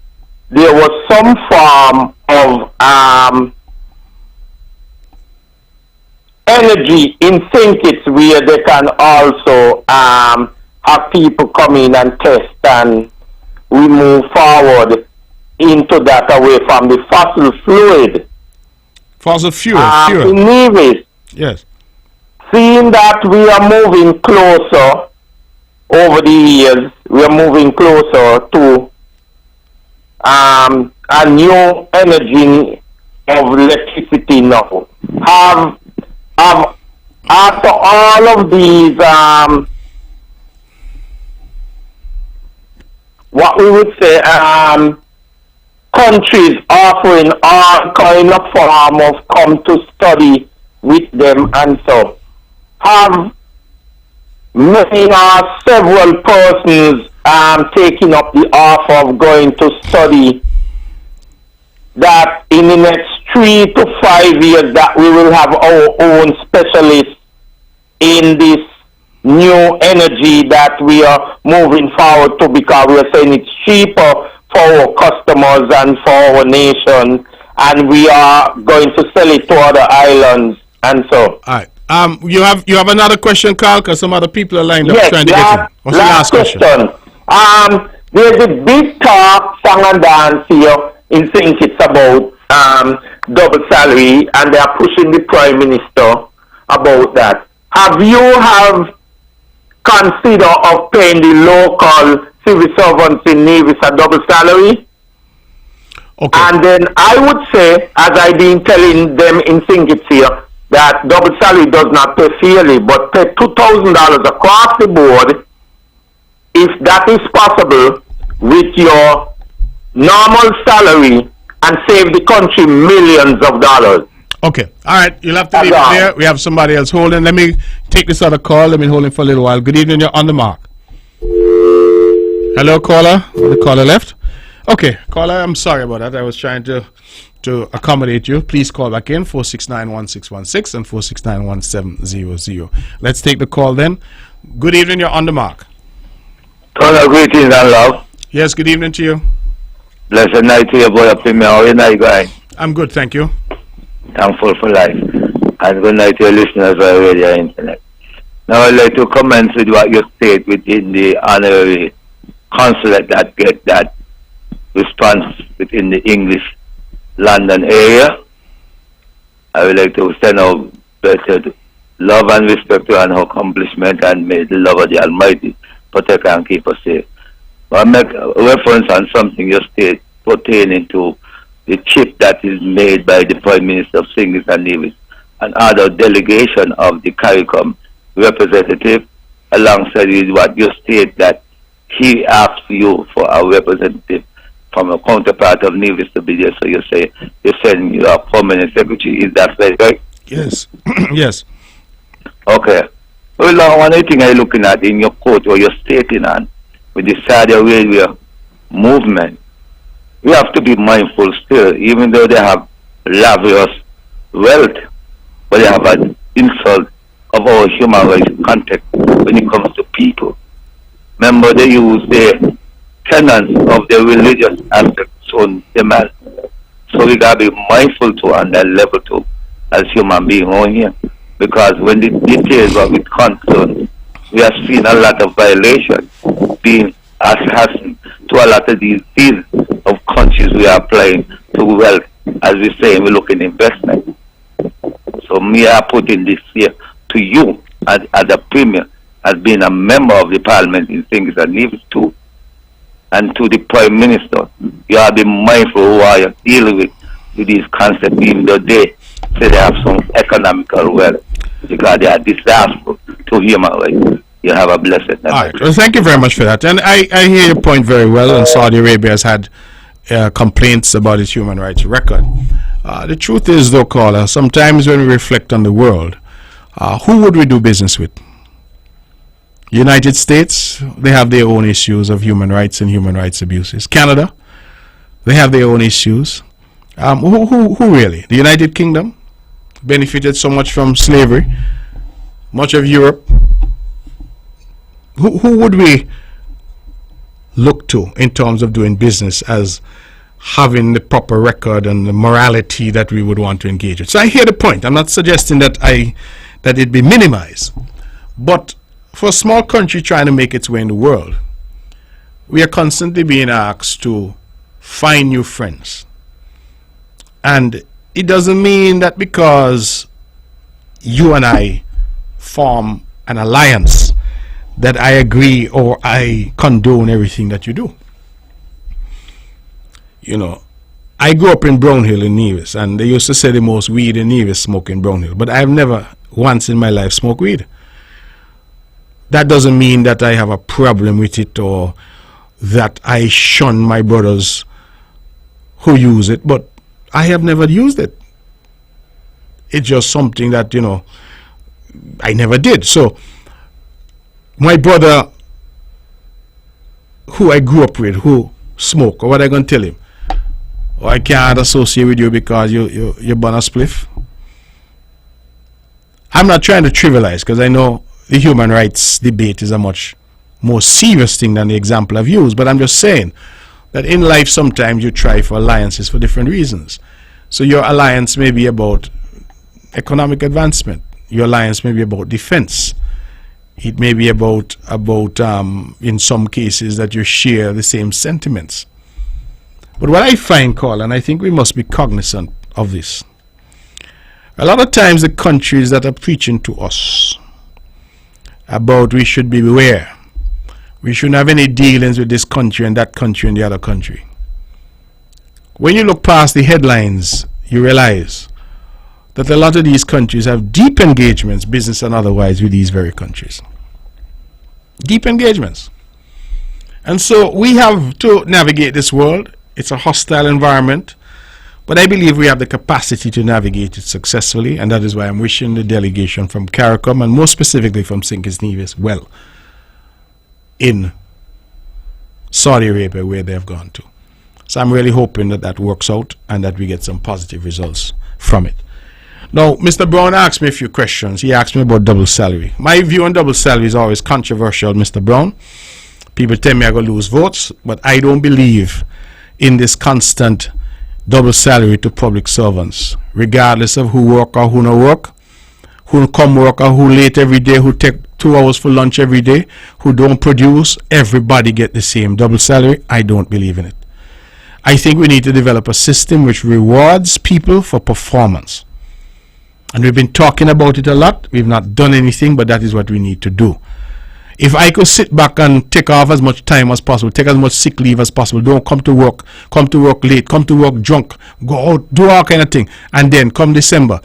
there was some form of energy in St. Kitts where they can also have people come in and test, and we move forward into that away from the fossil fluid. Fossil fuel. In Nevis. Yes. Seeing that we are moving closer over the years, we are moving closer to a new energy of electricity now. After all of these, what we would say, countries offering all kind of form of come to study with them, and so have many or several persons taking up the offer of going to study that in the next 3 to 5 years that we will have our own specialists in this new energy that we are moving forward to, because we are saying it's cheaper for our customers and for our nation, and we are going to sell it to other islands, and so. All right. You have another question, Carl, because some other people are lined up trying to get in. What's the last question? There's a big talk, song and dance here in St. Kitts about double salary, and they are pushing the Prime Minister about that. Have you considered of paying the local civil servants in Nevis a double salary? Okay. And then I would say, as I've been telling them in St. Kitts here, that double salary does not pay fairly, but pay $2,000 across the board, if that is possible, with your normal salary, and save the country millions of dollars. Okay. All right. You'll have to leave it there. We have somebody else holding. Let me take this other call. Let me hold it for a little while. Good evening. You're on the mark. Hello, caller. The caller left. Okay, caller, I'm sorry about that. I was trying to to accommodate you, please call back in 469-1616 and 469-1700. Let's take the call then. Good evening, you're on the mark. Colonel, greetings and love. Yes, good evening to you. Blessed night to your boy up in me. How are you going? I'm good, thank you. Thankful for life. And good night to your listeners via radio and internet. Now I'd like to commence with what you state within the honorary consulate that get that response within the English London area. I would like to send out better love and respect to an accomplishment, and may the love of the Almighty protect and keep us safe. I make a reference on something you state pertaining to the chip that is made by the Prime Minister of St. Kitts and Nevis and other delegation of the CARICOM representative, alongside with what you state that he asked you for a representative from a counterpart of Nevis to be there. So you say you send your permanent secretary. Is that right? Yes. Yes. Okay. Well, one thing I'm looking at in your quote or you're stating on with the Saudi Arabia movement, we have to be mindful still, even though they have lavish wealth, but they have an insult of our human rights context when it comes to people. Remember, they use the tenets of the religious aspects on them. So we gotta be mindful to on that level too, as human beings on here. Because when the details are with concern, we have seen a lot of violations being happening to a lot of these of countries we are applying to wealth, as we say, we look in investment. So me are putting this here to you as a premier, as being a member of the parliament in things and Nevis too, and to the Prime Minister. You have to be mindful who are you dealing with these concepts, even though they say they have some economical wealth, because they are disastrous to human rights. You have a blessed night. All right. Well, thank you very much for that. And I hear your point very well. And Saudi Arabia has had complaints about its human rights record. The truth is, though, caller, sometimes when we reflect on the world, who would we do business with? United States, they have their own issues of human rights and human rights abuses. Canada, they have their own issues. Who really? The United Kingdom benefited so much from slavery. Much of Europe. Who would we look to in terms of doing business as having the proper record and the morality that we would want to engage with? So I hear the point. I'm not suggesting that it be minimized. But for a small country trying to make its way in the world, we are constantly being asked to find new friends. And it doesn't mean that because you and I form an alliance that I agree or I condone everything that you do. You know, I grew up in Brownhill in Nevis, and they used to say the most weed in Nevis smoke in Brownhill, but I've never once in my life smoked weed. That doesn't mean that I have a problem with it or that I shun my brothers who use it, but I have never used it. It's just something that, you know, I never did. So my brother who I grew up with, who smoke, or what I going to tell him? Or I can't associate with you because you burn a spliff. I'm not trying to trivialize, because I know the human rights debate is a much more serious thing than the example I've used, but I'm just saying that in life sometimes you try for alliances for different reasons. So your alliance may be about economic advancement. Your alliance may be about defense. It may be about in some cases that you share the same sentiments. But what I find, Carl, and I think we must be cognizant of this, a lot of times the countries that are preaching to us about we should be beware, we shouldn't have any dealings with this country and that country and the other country. When you look past the headlines, you realize that a lot of these countries have deep engagements, business and otherwise, with these very countries. Deep engagements. And so we have to navigate this world. It's a hostile environment, but I believe we have the capacity to navigate it successfully, and that is why I'm wishing the delegation from CARICOM, and more specifically from St. Kitts Nevis, well in Saudi Arabia, where they have gone to. So I'm really hoping that that works out and that we get some positive results from it. Now, Mr. Brown asked me a few questions. He asked me about double salary. My view on double salary is always controversial, Mr. Brown. People tell me I'm going to lose votes, but I don't believe in this constant double salary to public servants, regardless of who work or who no work, who come work or who late every day, who take 2 hours for lunch every day, who don't produce. Everybody get the same double salary. I don't believe in it. I think we need to develop a system which rewards people for performance. And we've been talking about it a lot. We've not done anything, but that is what we need to do. If I could sit back and take off as much time as possible, take as much sick leave as possible, don't come to work late, come to work drunk, go out, do all kind of thing, and then come December,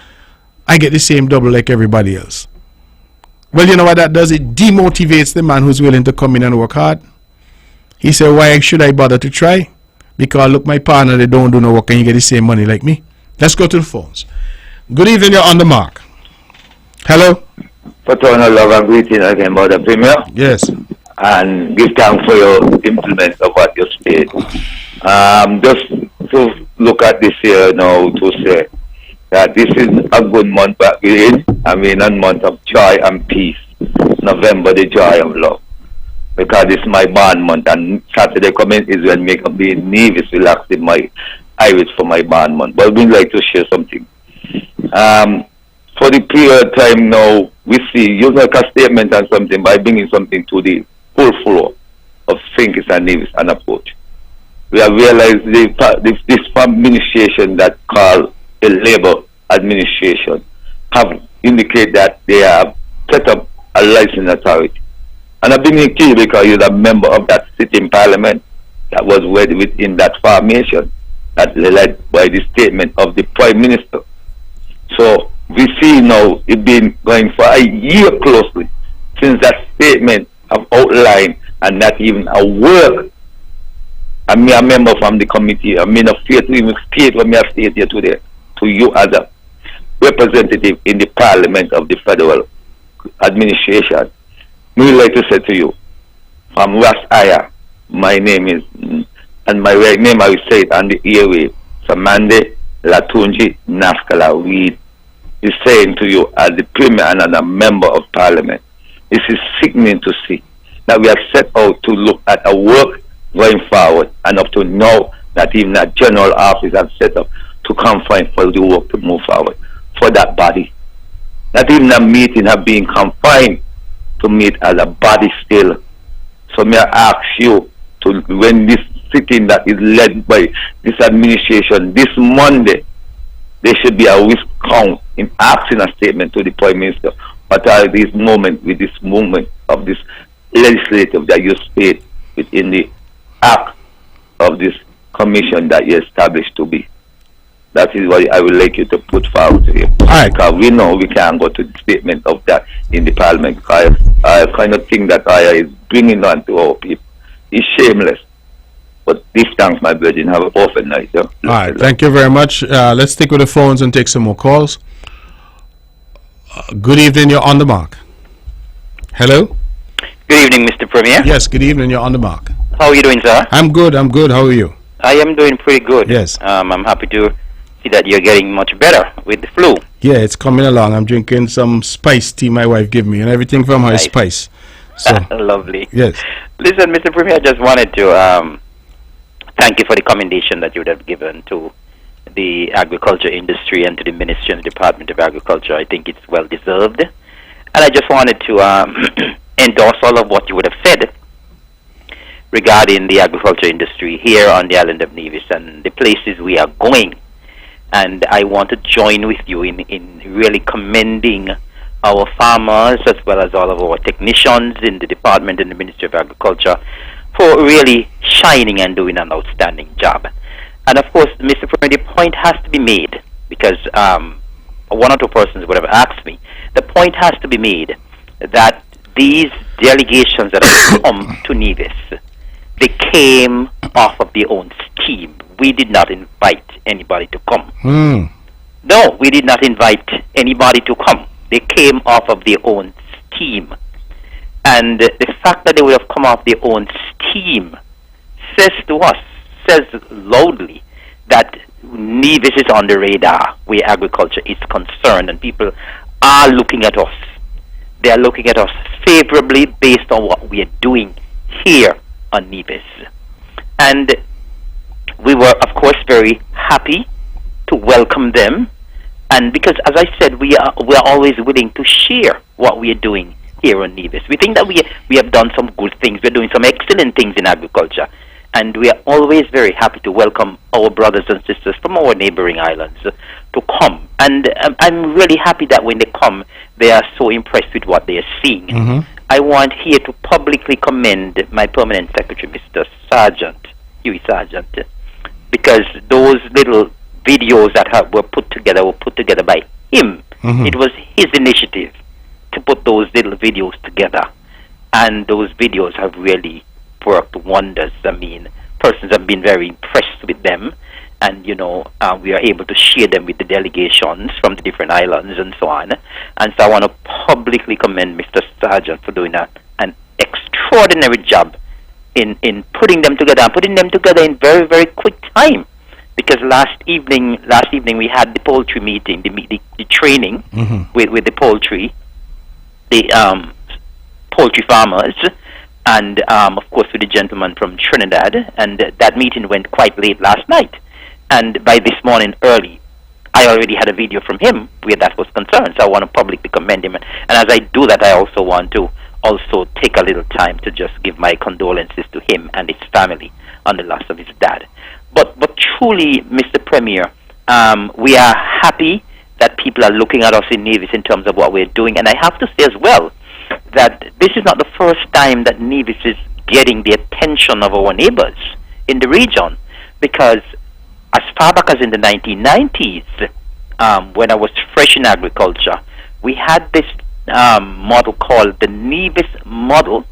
I get the same double like everybody else. Well, you know what that does? It demotivates the man who's willing to come in and work hard. He said, why should I bother to try? Because look, my partner, they don't do no work and you get the same money like me. Let's go to the phones. Good evening, you're on the mark. Hello? Fraternal love and greeting again, Brother Premier. Yes. And give thanks for your implement of what you said. Just to look at this year now to say that this is a good month that we're in. I mean, a month of joy and peace. November, the joy of love. Because this is my born month, and Saturday coming is when me can be nervous, relaxing my iris for my born month. But we'd like to share something. For the period of time now, we see, you make a statement and something by bringing something to the full floor of thinkers and needs and approach. We have realized this administration that called the Labour administration have indicated that they have set up a licensing authority. And I've been in key because you're a member of that sitting parliament that was within that formation that led by the statement of the Prime Minister. So we see now it been going for a year closely since that statement have outlined and not even a word. I'm a member from the committee. I mean, a fear to even state what I state here today to you as a representative in the parliament of the federal administration. We would like to say to you, from Ras Aya, my name is, and my right name I will say it on the airway, Samande Latunji Naskala Reed, is saying to you as the Premier and a member of Parliament, this is sickening to see that we have set out to look at a work going forward, and up to now that even a general office have set up to confine for the work to move forward for that body. Not even a meeting have been confined to meet as a body still. So may I ask you to, when this sitting that is led by this administration this Monday, there should be a risk count in asking a statement to the Prime Minister. What are these moments with this movement of this legislative that you state within the act of this commission that you established to be? That is what I would like you to put forward to him. Right. Because we know we can't go to the statement of that in the parliament, because I kind of think that I is bringing on to our people. It's shameless. But this thanks, my brethren. Have a perfect night. Yeah? All right, thank you very much. Let's stick with the phones and take some more calls. Good evening, you're on the mark. Hello? Good evening, Mr. Premier. Yes, good evening, you're on the mark. How are you doing, sir? I'm good, how are you? I am doing pretty good. Yes. I'm happy to see that you're getting much better with the flu. Yeah, it's coming along. I'm drinking some spice tea my wife gave me, and everything from her is spice. So Lovely. yes. Listen, Mr. Premier, I just wanted to thank you for the commendation that you would have given to the agriculture industry and to the Ministry and the Department of Agriculture. I think it's well deserved. And I just wanted to endorse all of what you would have said regarding the agriculture industry here on the island of Nevis and the places we are going. And I want to join with you in really commending our farmers as well as all of our technicians in the department and the Ministry of Agriculture for really shining and doing an outstanding job. And of course, Mr. Premier, the point has to be made, because one or two persons would have asked me, the point has to be made that these delegations that have come to Nevis, they came off of their own steam. We did not invite anybody to come. No, we did not invite anybody to come. They came off of their own steam. And the fact that they would have come off their own steam says to us, says loudly that Nevis is on the radar where agriculture is concerned, and people are looking at us. They are looking at us favorably based on what we are doing here on Nevis. And we were, of course, very happy to welcome them. And because, as I said, we are always willing to share what we are doing here on Nevis. We think that we have done some good things. We're doing some excellent things in agriculture. And we are always very happy to welcome our brothers and sisters from our neighboring islands to come. And I'm really happy that when they come, they are so impressed with what they are seeing. Mm-hmm. I want here to publicly commend my permanent secretary, Mr. Huey Sargent, because those little videos that were put together by him. Mm-hmm. It was his initiative to put those little videos together. And those videos have really worked wonders. I mean, persons have been very impressed with them, and we are able to share them with the delegations from the different islands and so on. And so I want to publicly commend Mr. Sargent for doing an extraordinary job in putting them together, and putting them together in very, very quick time. Because last evening we had the poultry meeting, the training Mm-hmm. with the poultry farmers, and of course with the gentleman from Trinidad, and that meeting went quite late last night. And by this morning early, I already had a video from him where that was concerned, so I want to publicly commend him. And as I do that, I also want to take a little time to just give my condolences to him and his family on the loss of his dad. But truly, Mr. Premier, we are happy that people are looking at us in Nevis in terms of what we're doing. And I have to say as well that this is not the first time that Nevis is getting the attention of our neighbors in the region, because as far back as in the 1990s, when I was fresh in agriculture, we had this model called the Nevis model,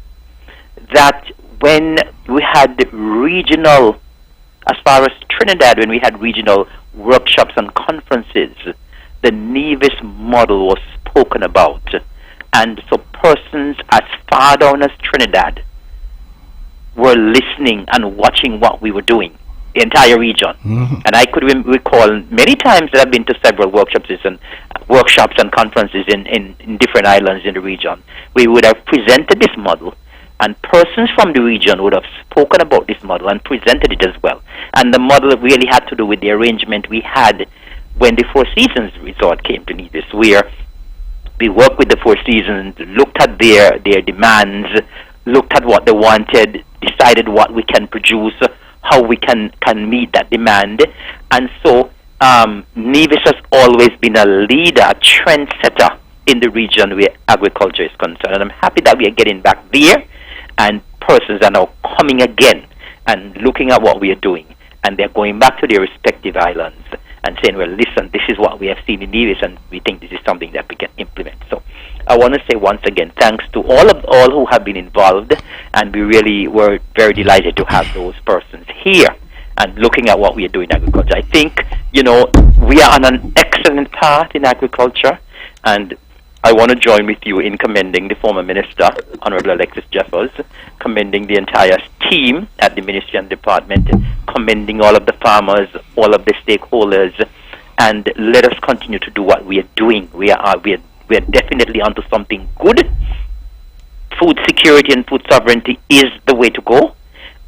that when we had regional, as far as Trinidad, when we had regional workshops and conferences, the Nevis model was spoken about. And so persons as far down as Trinidad were listening and watching what we were doing, the entire region. Mm-hmm. And I could recall many times that I've been to several workshops and conferences in different islands in the region. We would have presented this model, and persons from the region would have spoken about this model and presented it as well. And the model really had to do with the arrangement we had when the Four Seasons Resort came to Nevis, where we worked with the Four Seasons, looked at their demands, looked at what they wanted, decided what we can produce, how we can meet that demand. And so Nevis has always been a leader, a trendsetter in the region where agriculture is concerned. And I'm happy that we are getting back there, and persons are now coming again and looking at what we are doing. And they're going back to their respective islands and saying, well, listen, this is what we have seen in Nevis, and we think this is something that we can implement. So I want to say once again, thanks to all who have been involved, and we really were very delighted to have those persons here and looking at what we are doing in agriculture. I think, we are on an excellent path in agriculture, and I want to join with you in commending the former minister, Honorable Alexis Jeffers, commending the entire team at the Ministry and Department, commending all of the farmers, all of the stakeholders, and let us continue to do what we are doing. We are definitely onto something good. Food security and food sovereignty is the way to go,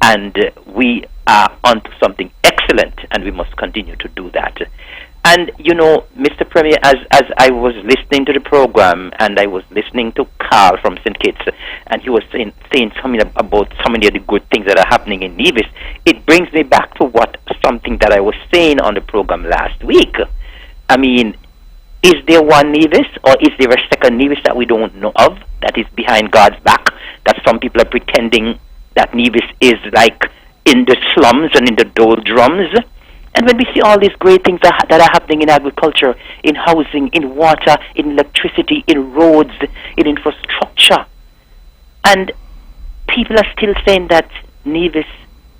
and we are onto something excellent, and we must continue to do that. And, Mr. Premier, as I was listening to the program, and I was listening to Carl from St. Kitts, and he was saying something about so many of the good things that are happening in Nevis, it brings me back to something that I was saying on the program last week. I mean, is there one Nevis, or is there a second Nevis that we don't know of, that is behind God's back, that some people are pretending that Nevis is like in the slums and in the doldrums? And when we see all these great things that are happening in agriculture, in housing, in water, in electricity, in roads, in infrastructure, and people are still saying that Nevis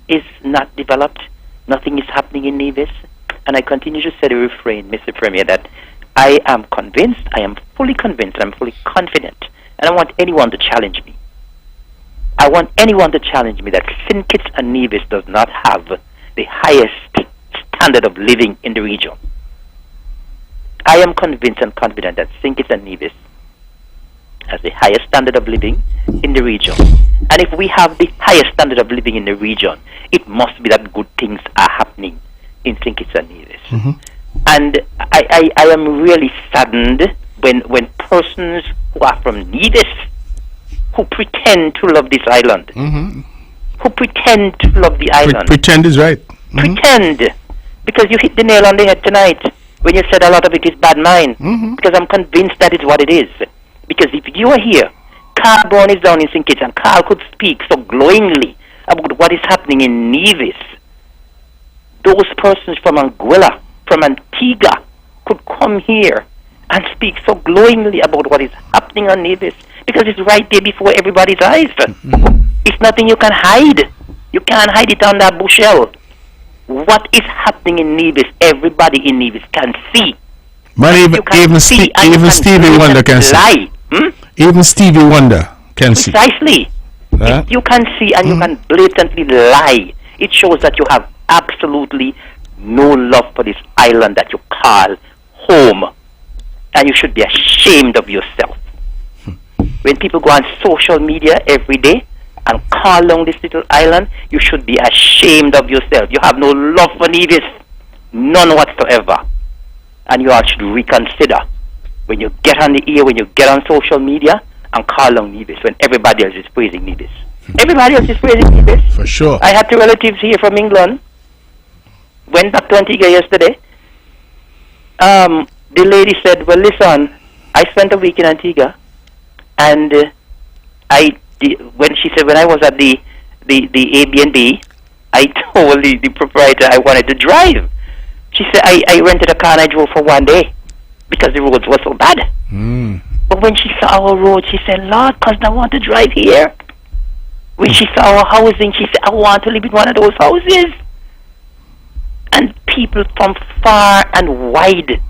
is not developed, nothing is happening in Nevis, and I continue to say the refrain, Mr. Premier, that I am convinced, I am fully convinced, I'm fully confident, and I want anyone to challenge me. I want anyone to challenge me that St. Kitts and Nevis does not have the highest standard of living in the region. I am convinced and confident that St. Kitts and Nevis has the highest standard of living in the region. And if we have the highest standard of living in the region, it must be that good things are happening in St. Kitts and Nevis. And I am really saddened when persons who are from Nevis, who pretend to love this island, who pretend to love the island. Pretend is right. Pretend. Because you hit the nail on the head tonight when you said a lot of it is bad mind. Because I'm convinced that is what it is. Because if you are here, Carl Brown is down in St. Kitts, and Carl could speak so glowingly about what is happening in Nevis. Those persons from Anguilla, from Antigua, could come here and speak so glowingly about what is happening on Nevis, because it's right there before everybody's eyes. It's nothing you can hide. You can't hide it under a bushel. What is happening in Nevis, everybody in Nevis can see. But even Stevie Wonder can see. Even Stevie Wonder can see. Precisely. If you can see and you can blatantly lie, it shows that you have absolutely no love for this island that you call home. And you should be ashamed of yourself. When people go on social media every day and call down this little island, you should be ashamed of yourself. You have no love for Nevis. None whatsoever. And you all should reconsider when you get on the air, when you get on social media and call down Nevis, when everybody else is praising Nevis. Everybody else is praising Nevis. For sure. I had two relatives here from England. Went back to Antigua yesterday. The lady said, well, listen, I spent a week in Antigua, and when I was at the Airbnb, I told the proprietor I wanted to drive. She said, I rented a car and I drove for one day because the roads were so bad. But when she saw our road, she said, Lord, cousin, I want to drive here. When she saw our housing, she said, I want to live in one of those houses. And people from far and wide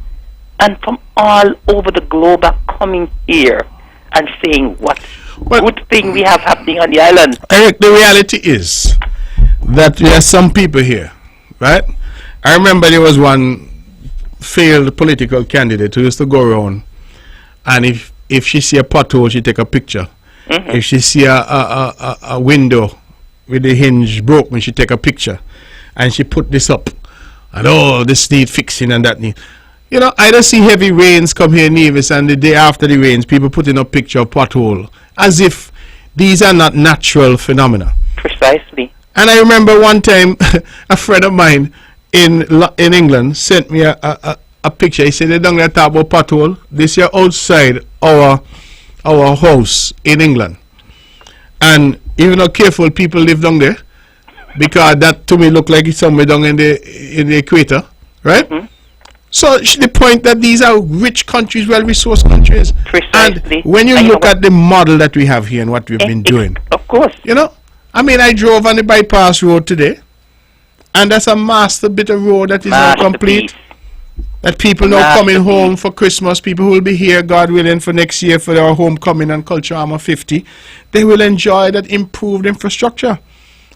and from all over the globe are coming here and saying what good thing we have happening on the island. Eric, the reality is that there are some people here, right? I remember there was one failed political candidate who used to go around, and if she see a pothole, she take a picture. If she see a window with the hinge broken, she take a picture, and she put this up, and this need fixing and that need. You know, I don't see heavy rains come here in Nevis, and the day after the rains, people putting up picture of pothole, as if these are not natural phenomena. Precisely. And I remember one time, a friend of mine in England sent me a picture. He said, they don't talk about pothole. This is outside our house in England. And even though careful people live down there, because that to me look like it's somewhere down in the equator, right? So the point that these are rich countries, well-resourced countries. Precisely. And when you look at the model that we have here and what we've been doing. Of course. You know, I mean, I drove on the bypass road today, and that's a master bit of road that is now complete. That people now coming home for Christmas, people who will be here, God willing, for next year for our homecoming and Culture Armor 50, they will enjoy that improved infrastructure,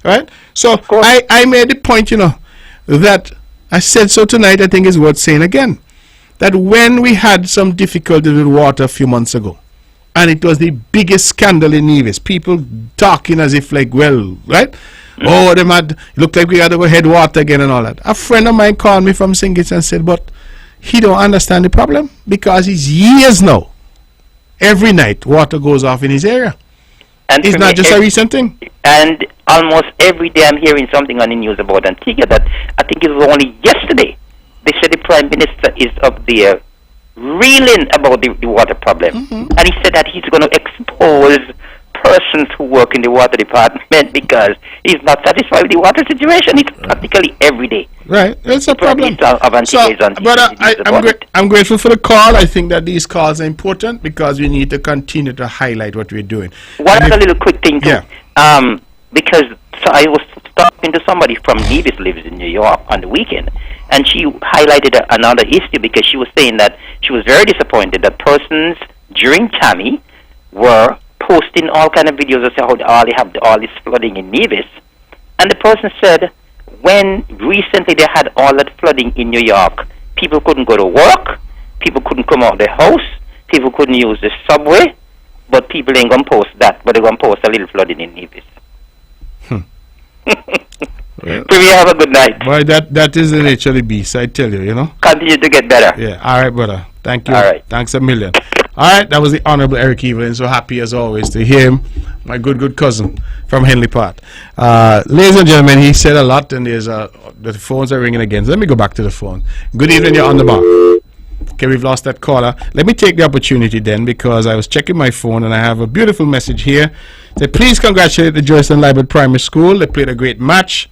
right? So I made the point, you know, that I said so tonight, I think is worth saying again, that when we had some difficulty with water a few months ago, and it was the biggest scandal in Nevis, people talking as if like, well, right? Oh, they had, looked like we had to go head water again and all that. A friend of mine called me from St. Kitts and said, but he don't understand the problem because it's years now. Every night water goes off in his area. And it's not just a recent thing. And almost every day I'm hearing something on the news about Antigua that I think it was only yesterday. They said the Prime Minister is up there reeling about the water problem. And he said that he's going to expose persons who work in the water department because he's not satisfied with the water situation. It's practically every day. Right, it's a problem. I'm grateful for the call. I think that these calls are important because we need to continue to highlight what we're doing. One other little quick thing too, because I was talking to somebody from Nevis lives in New York on the weekend, and she highlighted another issue because she was saying that she was very disappointed that persons during Tammy were posting all kind of videos of how they have all this flooding in Nevis, and the person said, when recently they had all that flooding in New York, people couldn't go to work, people couldn't come out of their house, people couldn't use the subway, but people ain't gonna post that, but they're gonna post a little flooding in Nevis. Premier, have a good night. Boy, that is the nature of the beast, I tell you, you know. Continue to get better. Yeah, all right, brother. Thank you. All right. Thanks a million. All right, that was the Honorable Eric Evelyn. So happy as always to hear him, my good cousin from Henley Park. Ladies and gentlemen, he said a lot, and there's the phones are ringing again. So let me go back to the phone. Good evening, you're on the mark. Okay, we've lost that caller. Let me take the opportunity then, because I was checking my phone and I have a beautiful message here. Say, please congratulate the Joyceland Libert Primary School. They played a great match.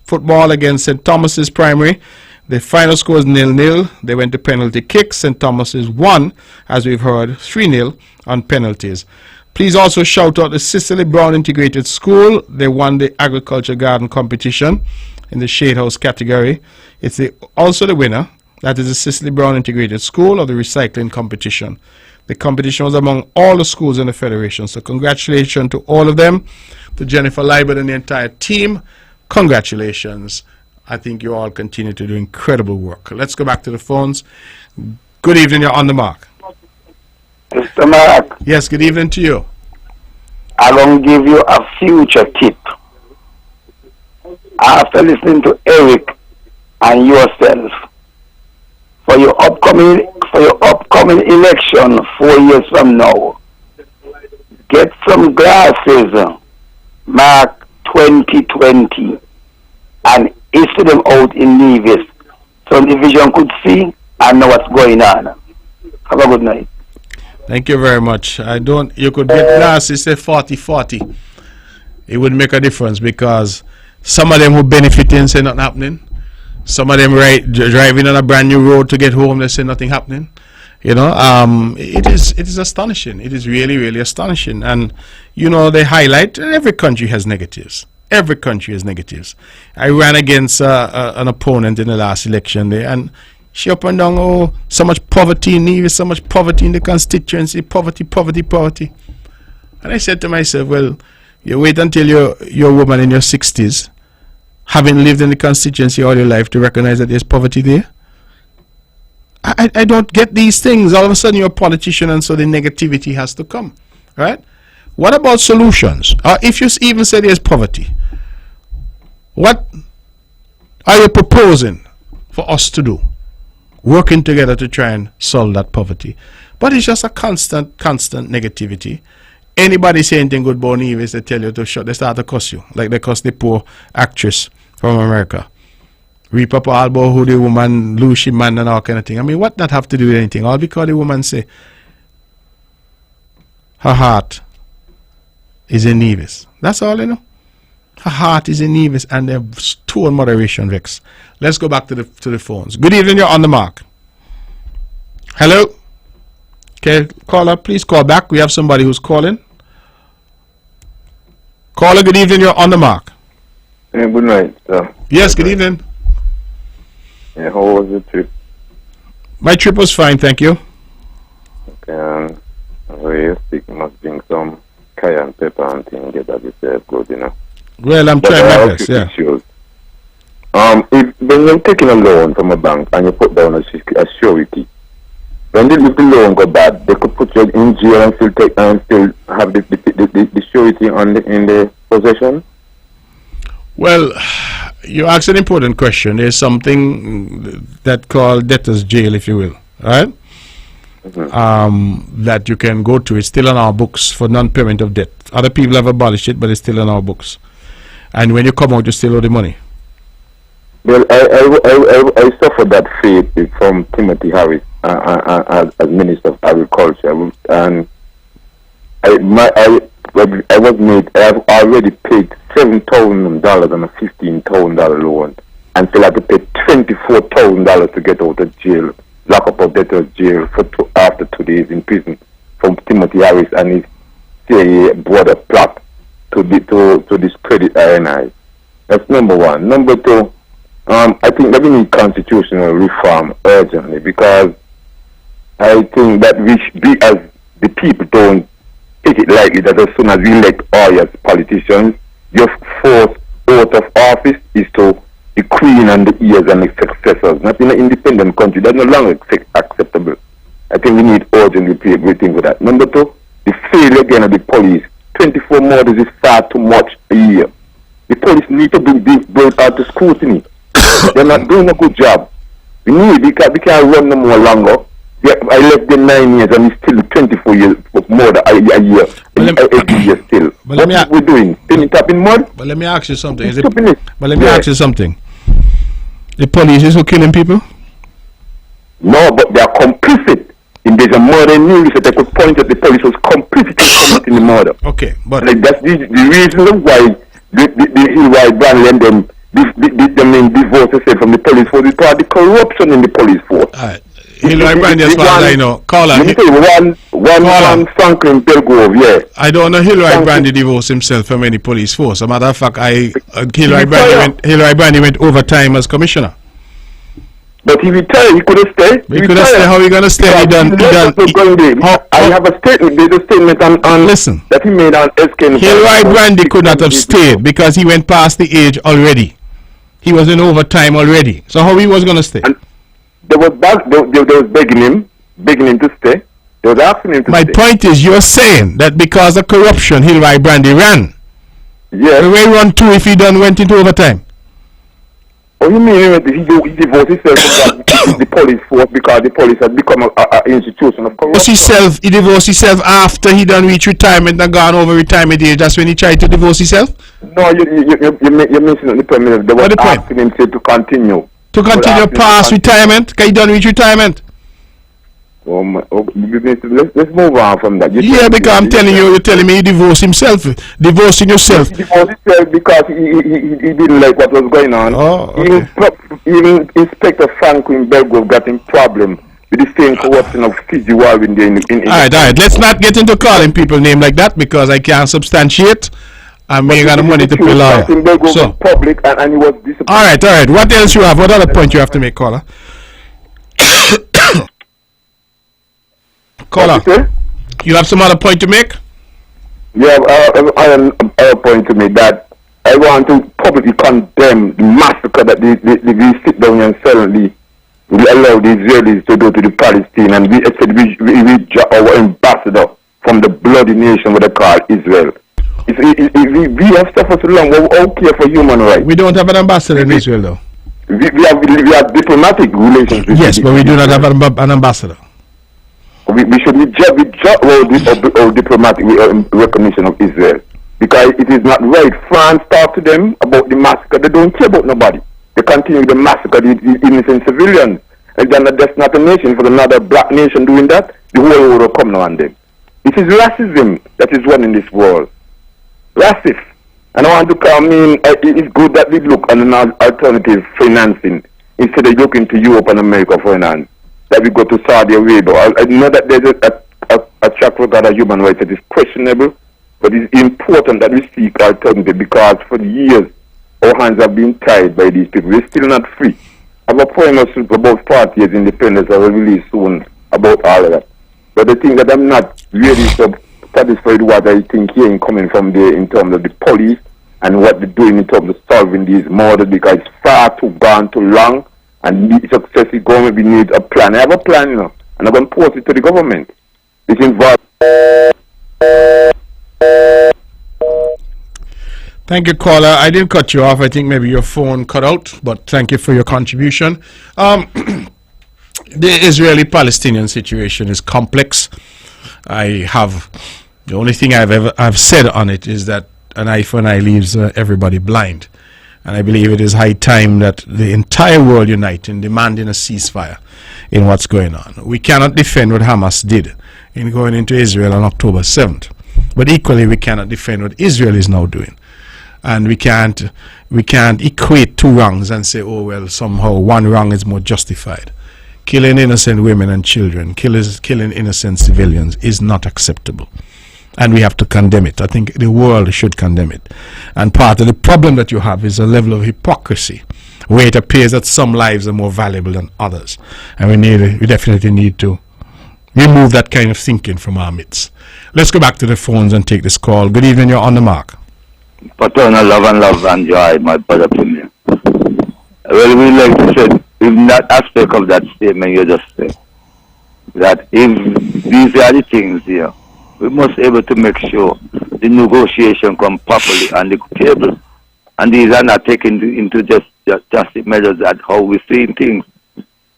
Football against St. Thomas's Primary. The final score is 0-0. They went to penalty kicks. St. Thomas's won, as we've heard, 3-0 on penalties. Please also shout out the Cicely Brown Integrated School. They won the Agriculture Garden competition in the Shade House category. It's also the winner. That is the Cicely Brown Integrated School of the recycling competition. The competition was among all the schools in the Federation. So congratulations to all of them, to Jennifer Libert and the entire team. Congratulations. I think you all continue to do incredible work. Let's go back to the phones. Good evening, you're on the mark. Mr. Mark, Yes, good evening to you. I'm going to give you a future tip. After listening to Eric and yourself, for your upcoming election 4 years from now, get some glasses, Mark 2020, and issue them out in Nevis so the vision could see and know what's going on. Have a good night. Thank you very much. You could get glasses, say 40-40. It would make a difference, because some of them who benefit and say nothing happening. Some of them driving on a brand new road to get home, they say nothing happening. You know, it is astonishing. It is really, really astonishing. And, you know, they highlight, every country has negatives. Every country has negatives. I ran against an opponent in the last election there, and she up and down, oh, so much poverty in Nevis, so much poverty in the constituency, poverty. And I said to myself, well, you wait until you're a woman in your 60s, having lived in the constituency all your life, to recognize that there's poverty there. I don't get these things. All of a sudden you're a politician, and so the negativity has to come, right? What about solutions? If you even say there's poverty, what are you proposing for us to do? Working together to try and solve that poverty. But it's just a constant negativity. Anybody say anything good about Nevis, they tell you to shut, they start to cuss you, like they cuss the poor actress from America. Reap up all about who the woman, Lucy man and all kind of thing. I mean, what that have to do with anything? All because the woman say her heart is in Nevis. That's all, you know. Her heart is in Nevis, and they're too on moderation, Rex. Let's go back to the phones. Good evening, you're on the mark. Hello? Okay, caller, please call back. We have somebody who's calling. Caller, good evening, you're on the mark. Yeah, good night, sir. Yes, good evening. Yeah, how was the trip? My trip was fine, thank you. Okay, where you speak, must bring some cayenne pepper and things, get that yourself good, you know. Well, I'm trying my best, yeah. Issues. When you're taking a loan from a bank and you put down a surety, when the loan go bad, they could put you in jail and still have the surety in the possession? Well, you asked an important question. There's something that called debtor's jail, if you will, right? Mm-hmm. That you can go to. It's still on our books for non-payment of debt. Other people have abolished it, but it's still on our books. And when you come out, you still owe the money. Well, I suffered that fate from Timothy Harris as Minister of Agriculture, and I have already paid $7,000 on a $15,000 loan, and still have to pay $24,000 to get out of jail, lock up of debtor's jail after 2 days in prison from Timothy Harris and his CIA brother plot to discredit I&I. That's number one. Number two, I think that we need constitutional reform urgently, because I think that we as the people don't take it lightly that as soon as we elect all as politicians, your fourth oath of office is to queen and the heirs and the successors, not in an independent country. That's no longer acceptable. I think we need urgently to rethink with that. Number two, the failure again of the police. 24 murders is far too much a year. The police need to be brought out to scrutiny. They're not doing a good job. We can't run no more longer. I left them 9 years and it's still 24 years more than a year. Every year still. What are we doing? Spinning top in mud? But let me ask you something. Ask you something. The police is who killing people? No, but they are complicit. If there's a murder in New that they could point at the police was complicit in the murder. Okay, but that's the reason why the Brantley and them divorce themselves from the police force because the corruption in the police force. Alright. Hillary Brandy, as far as I know. Caller. Let me tell you, one Franklin Belgrove, yeah. I don't know Hillary Brandy divorced himself from any police force. As a matter of fact, Hillary Brandy went overtime as commissioner. But he retired, he could have stayed. He could have stayed. How are you going to stay? I have a statement, there's a statement on listen, that he made on SK. Hillary Brandy could not have stayed because he went past the age already. He was in overtime already. So how he was going to stay? And they was begging him to stay. They was asking him to stay. My point is, you're saying that because of corruption, Hillary Brandy ran. Yeah. The way he run too if he done went into overtime. Oh, you mean he divorced himself from the police force because the police had become an institution of corruption? He divorced himself after he done reach retirement and gone over retirement age. That's when he tried to divorce himself? No, you're missing the point. They were asking him to continue. To continue past retirement? Can he done reach retirement? Let's move on from that. Because I'm telling you, you're telling me he divorced himself. Divorcing yourself. He divorced himself because he didn't like what was going on. Oh, okay. Even Inspector Franklin Belgrove got in problem with the same corruption of Fiji War in Alright. Let's not get into calling people name like that because I can't substantiate. I'm making got the money to pay lawyer. So public and he was disappointed. Alright. What else you have? What other point you have to make, caller? Caller, you have some other point to make? Yeah, I have a point to make that I want to publicly condemn the massacre that we sit down and silently we allow the Israelis to go to the Palestine and we our ambassador from the bloody nation what they call Israel. We have suffered so long, we're all care for human rights. We don't have an ambassador in Israel though. We have diplomatic relations with yes, but we do not have an ambassador. We should reject our diplomatic recognition of Israel because it is not right. France talked to them about the massacre. They don't care about nobody. They continue the massacre the innocent civilians. And then that's not a nation for another black nation doing that. The whole world will come now on them. It is racism that is running this world. Racist. And I want to come in. It's good that we look at an alternative financing instead of looking to Europe and America for finance. That we go to Saudi Arabia. I know that there's a track record of human rights that is questionable, but it's important that we seek alternative because for years our hands have been tied by these people. We're still not free. I have a poem about 40 years independence I will release soon about all of that. But the thing that I'm not really so satisfied with what I think here coming from there in terms of the police and what they're doing in terms of solving these murders because it's far too gone too long. And the successive government, we need a plan. I have a plan, and I'm going to post it to the government. It involves... Thank you, caller. I didn't cut you off. I think maybe your phone cut out, but thank you for your contribution. The Israeli-Palestinian situation is complex. The only thing I've said on it is that an eye for an eye leaves everybody blind. And I believe it is high time that the entire world unite in demanding a ceasefire in what's going on. We cannot defend what Hamas did in going into Israel on October 7th. But equally, we cannot defend what Israel is now doing. And we can't equate two wrongs and say, oh, well, somehow one wrong is more justified. Killing innocent women and children, killing innocent civilians is not acceptable. And we have to condemn it. I think the world should condemn it. And part of the problem that you have is a level of hypocrisy, where it appears that some lives are more valuable than others. And we definitely need to remove that kind of thinking from our midst. Let's go back to the phones and take this call. Good evening, you're on the mark. Paternal love and joy, my brother Premier. Well, we like to say, in that aspect of that statement you just said, that if these are the things here, we must be able to make sure the negotiation come properly on the table. And these are not taken into just drastic measures at how we see things.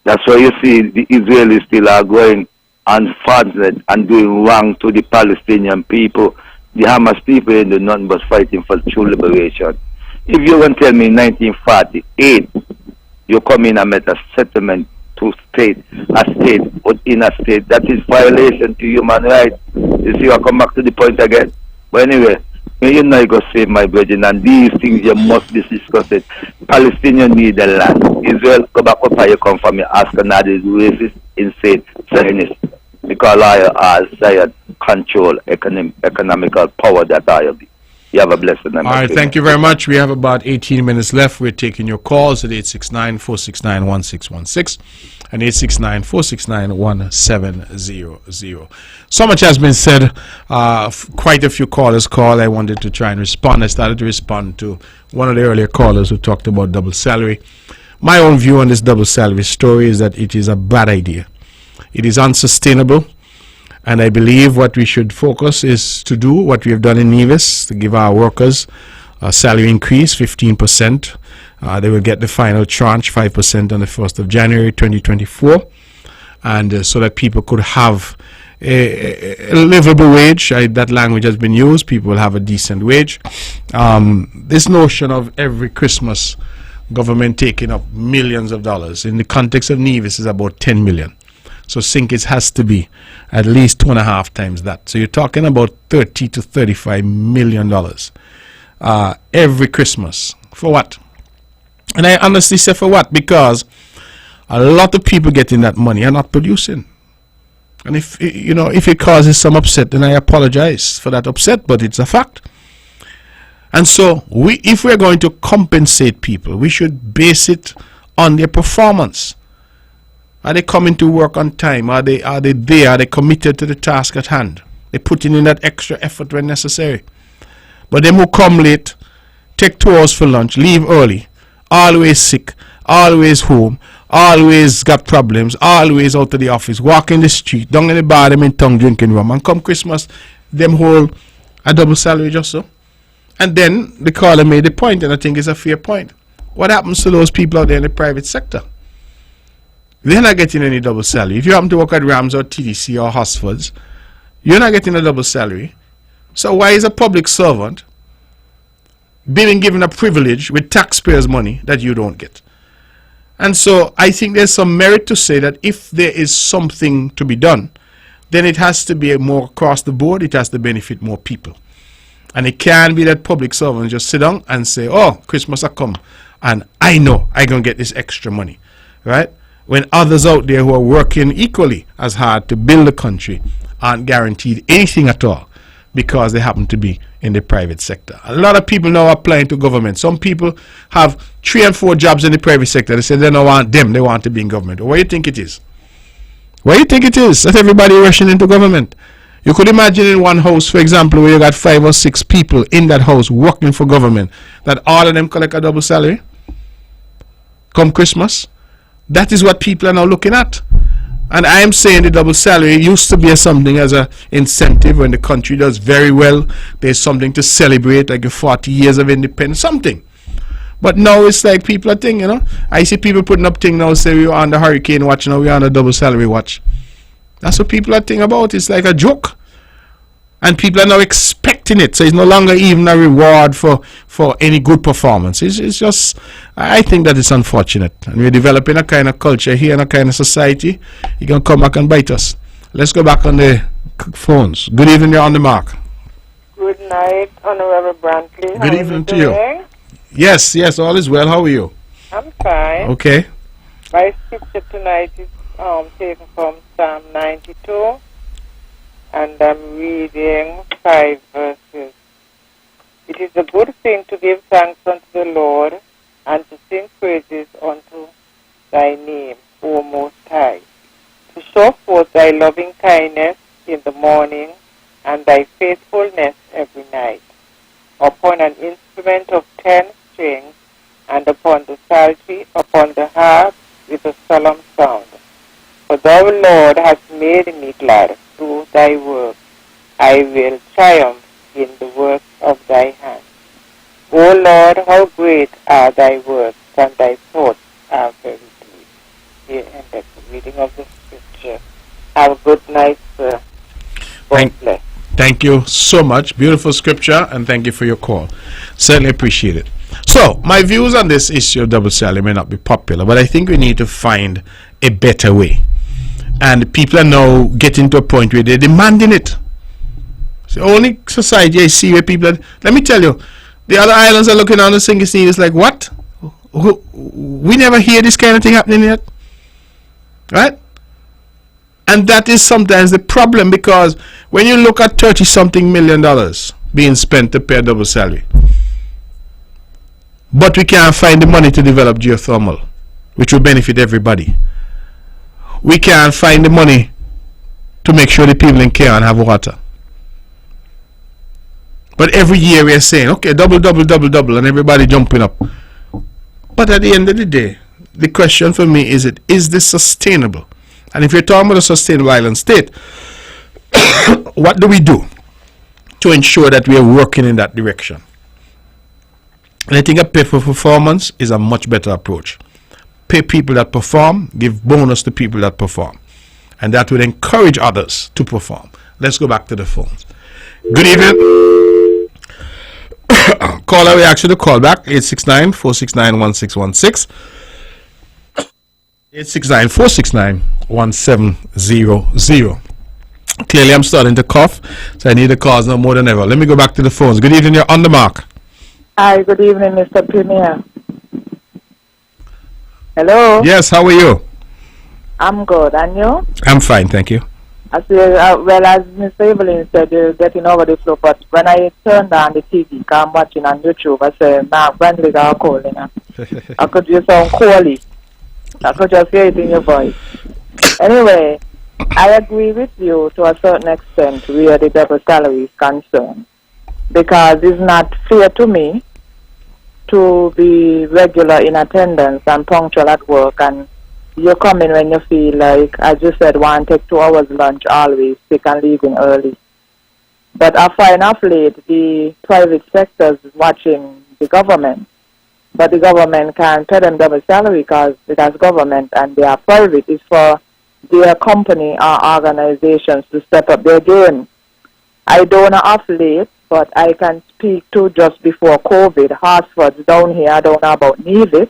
That's why you see the Israelis still are going unfunded and doing wrong to the Palestinian people. The Hamas people ain't doing nothing but fighting for true liberation. If you want to tell me in 1948, you come in and make a settlement to state, within a state, that is violation to human rights. You see, I come back to the point again. But anyway, you know you go save my brethren, and these things you must be discussed. Palestinians need the land. Israel, go back up you come from, you ask another racist, insane, Zionist. Because I Zion control economical power that I be. You have a blessed night. All right, thank you very much. We have about 18 minutes left. We're taking your calls at 869-469-1616 and 869-469-1700. So much has been said. Quite a few callers called. I wanted to try and respond. I started to respond to one of the earlier callers who talked about double salary. My own view on this double salary story is that it is a bad idea. It is unsustainable. And I believe what we should focus is to do what we have done in Nevis, to give our workers a salary increase, 15%. They will get the final tranche, 5% on the 1st of January 2024. And so that people could have a livable wage. That language has been used. People will have a decent wage. This notion of every Christmas government taking up millions of dollars in the context of Nevis is about 10 million. So St. Kitts has to be at least 2.5 times that. So you're talking about $30 to $35 million every Christmas. For what? And I honestly say for what? Because a lot of people getting that money are not producing. And if it causes some upset, then I apologize for that upset, but it's a fact. And so if we're going to compensate people, we should base it on their performance. Are they coming to work on time? Are they there? Are they committed to the task at hand? They putting in that extra effort when necessary. But them who come late, take 2 hours for lunch, leave early, always sick, always home, always got problems, always out of the office, walk in the street, down in the bar, them in tongue drinking rum, and come Christmas, them hold a double salary just so. And then the caller made the point, and I think it's a fair point. What happens to those people out there in the private sector? They're not getting any double salary. If you happen to work at Rams or TDC or Hosfords, you're not getting a double salary. So why is a public servant being given a privilege with taxpayers' money that you don't get? And so I think there's some merit to say that if there is something to be done, then it has to be more across the board. It has to benefit more people. And it can't be that public servants just sit down and say, oh, Christmas has come, and I know I'm going to get this extra money, right? When others out there who are working equally as hard to build the country aren't guaranteed anything at all because they happen to be in the private sector. A lot of people now are applying to government. Some people have 3 and 4 jobs in the private sector. They say they don't want them, they want to be in government. What do you think it is? What do you think it is that everybody rushing into government? You could imagine in one house, for example, where you got 5 or 6 people in that house working for government, that all of them collect a double salary come Christmas. That is what people are now looking at. And I am saying the double salary used to be something as an incentive when the country does very well. There's something to celebrate, like the 40 years of independence, something. But now it's like people are thinking, I see people putting up things now, say we're on the hurricane watch, now we're on the double salary watch. That's what people are thinking about. It's like a joke. And people are now expecting it. So it's no longer even a reward for any good performance. It's just, I think that it's unfortunate. And we're developing a kind of culture here and a kind of society. You can come back and bite us. Let's go back on the phones. Good evening, you're on the mark. Good night, Honorable Brantley. Good evening to you. Yes, all is well. How are you? I'm fine. Okay. My scripture tonight is taken from Psalm 92. And I'm reading 5 verses. It is a good thing to give thanks unto the Lord and to sing praises unto thy name, O Most High. To show forth thy loving kindness in the morning and thy faithfulness every night. Upon an instrument of 10 strings and upon the psaltery of Thou, Lord, hast made me glad. Through thy work I will triumph in the work of thy hand. O Lord, how great are thy works, and thy thoughts are very deep. Here endeth the reading of the scripture. Have a good night, sir. God bless. Thank you so much. Beautiful scripture, and thank you for your call. Certainly appreciate it. So, my views on this issue of double salary may not be popular, but I think we need to find a better way. And people are now getting to a point where they're demanding it. It's the only society I see where people are, let me tell you, the other islands are looking on the single scene. It's like, what? We never hear this kind of thing happening yet. Right? And that is sometimes the problem, because when you look at $30-something million being spent to pay a double salary, but we can't find the money to develop geothermal, which will benefit everybody. We can't find the money to make sure the people in Cairn have water. But every year we are saying, okay, double, and everybody jumping up. But at the end of the day, the question for me is, is this sustainable? And if you're talking about a sustainable island state, what do we do to ensure that we are working in that direction? And I think a pay for performance is a much better approach. Pay people that perform, give bonus to people that perform. And that will encourage others to perform. Let's go back to the phones. Good evening. Caller, we ask you to call back 869-469-1616. 869-469-1700. Clearly I'm starting to cough, so I need the calls now more than ever. Let me go back to the phones. Good evening, you're on the mark. Hi, good evening, Mr. Premier. Hello? Yes, how are you? I'm good, and you? I'm fine, thank you. As Mr. Evelyn said, you're getting over the flow, but when I turned on the TV, I'm watching on YouTube, I said, Brantley got calling. I could just sound coolly. I could just hear it in your voice. Anyway, I agree with you to a certain extent where the double salary is concerned, because it's not fair to me to be regular in attendance and punctual at work, and you come in when you feel like, as you said, one take 2 hours lunch always, sick and leaving early. But I find of late the private sector is watching the government, but the government can't pay them double salary because it has government and they are private. It's for their company or organizations to step up their game. I don't know of late, but I can speak to just before COVID, Hartford's down here, I don't know about Nevis.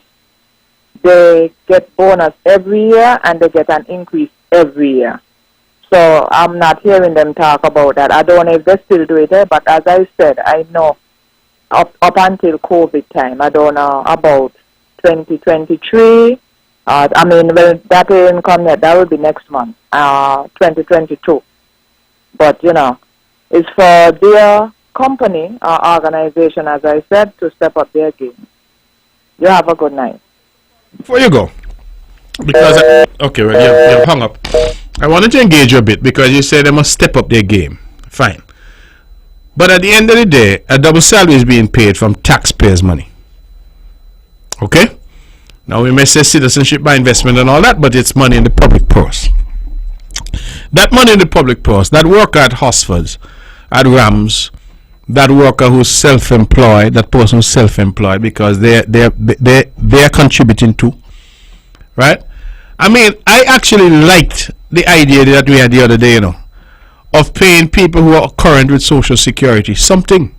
They get bonus every year and they get an increase every year. So I'm not hearing them talk about that. I don't know if they still do it, but as I said, I know up until COVID time, I don't know about 2023. Well, that ain't come yet. That will be next month, 2022. But, you know, it's for their company or organization, as I said, to step up their game. You have a good night. Before you go, because okay, well, you've hung up. I wanted to engage you a bit because you said they must step up their game. Fine. But at the end of the day, a double salary is being paid from taxpayers' money. Okay? Now we may say citizenship by investment and all that, but it's money in the public purse. That money in the public purse, that worker at Hosford's, at Rams, that worker who's self-employed, that person who's self-employed, because they're contributing too, right? I mean, I actually liked the idea that we had the other day, you know, of paying people who are current with Social Security something,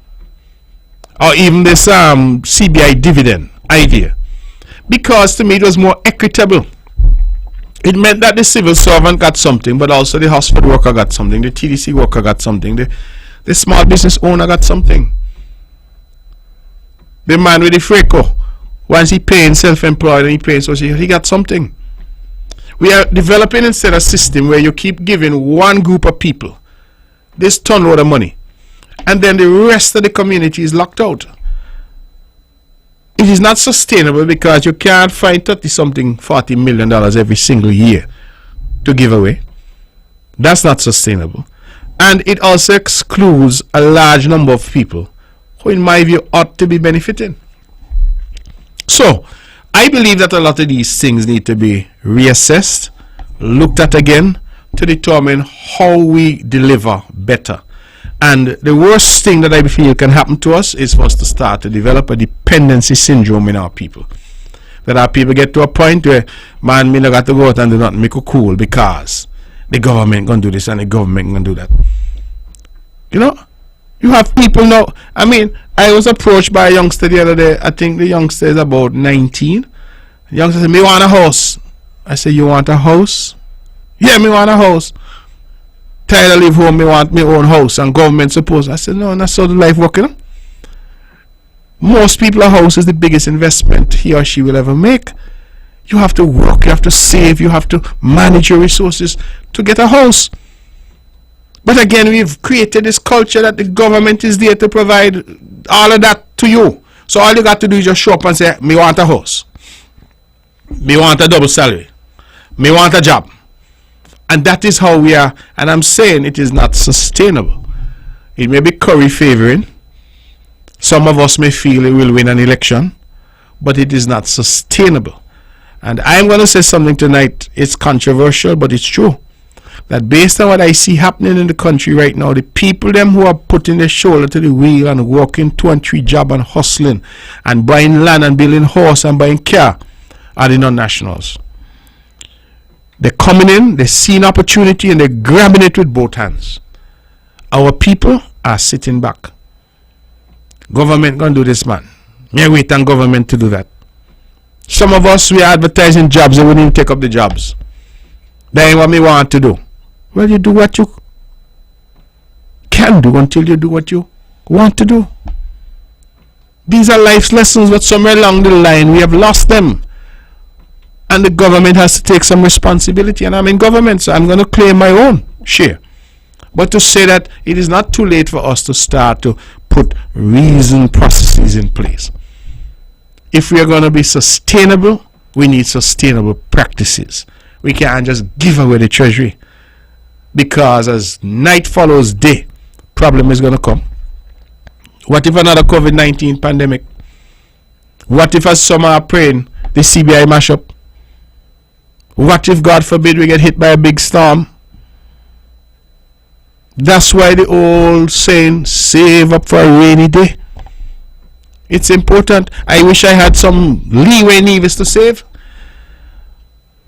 or even this CBI dividend idea, because to me it was more equitable. It meant that the civil servant got something, but also the hospital worker got something, the TDC worker got something, the small business owner got something. The man with the Freco, once he paying self-employed and he paying social, he got something. We are developing instead a system where you keep giving one group of people this ton load of money, and then the rest of the community is locked out. It is not sustainable because you can't find $40 million every single year to give away. That's not sustainable. And it also excludes a large number of people who, in my view, ought to be benefiting. So, I believe that a lot of these things need to be reassessed, looked at again to determine how we deliver better. And the worst thing that I feel can happen to us is for us to start to develop a dependency syndrome in our people. That our people get to a point where, man, me not got to go out and do nothing, make it cool because the government gonna do this and the government gonna do that. You know, you have people now. I mean, I was approached by a youngster the other day. I think the youngster is about 19. The youngster said, me want a house. I said, you want a house? Yeah, me want a house. Tired of live home, me want my own house and government suppose. I said, no, that's how the life working. Most people, a house is the biggest investment he or she will ever make. You have to work, you have to save, you have to manage your resources to get a house. But again, we've created this culture that the government is there to provide all of that to you. So all you got to do is just show up and say, me want a house. Me want a double salary. Me want a job. And that is how we are. And I'm saying it is not sustainable. It may be Curry favoring. Some of us may feel it will win an election, but it is not sustainable. And I'm going to say something tonight. It's controversial, but it's true. That based on what I see happening in the country right now, the people them who are putting their shoulder to the wheel and working 2 and 3 jobs and hustling and buying land and building horse and buying car are the non-nationals. They're coming in, they're seeing opportunity and they're grabbing it with both hands. Our people are sitting back. Government gonna do this, man. Me wait on government to do that. Some of us, we are advertising jobs and we didn't take up the jobs. That ain't what me want to do. Well, you do what you can do until you do what you want to do. These are life's lessons, but somewhere along the line we have lost them. And the government has to take some responsibility. And I'm in government, so I'm going to claim my own share. But to say that it is not too late for us to start to put reasoned processes in place. If we are going to be sustainable, we need sustainable practices. We can't just give away the treasury. Because as night follows day, problem is going to come. What if another COVID-19 pandemic? What if, as some are praying, the CBI mash up? What if, God forbid, we get hit by a big storm? That's why the old saying, save up for a rainy day. It's important. I wish I had some leeway in Nevis to save.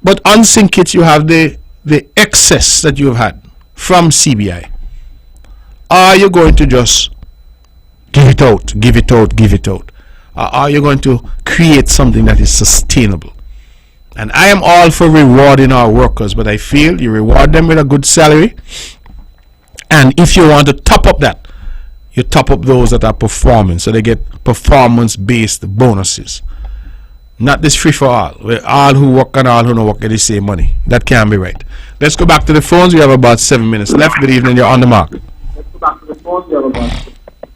But on St. you have the excess that you've had from CBI. Are you going to just give it out, give it out, give it out? Or are you going to create something that is sustainable? And I am all for rewarding our workers, but I feel you reward them with a good salary. And if you want to top up that, you top up those that are performing, so they get performance-based bonuses. Not this free for all, where all who work and all who don't work get the same money. That can't be right. Let's go back to the phones. We have about 7 minutes left. Good evening. You're on the mark. Let's go back to the phones. We have about...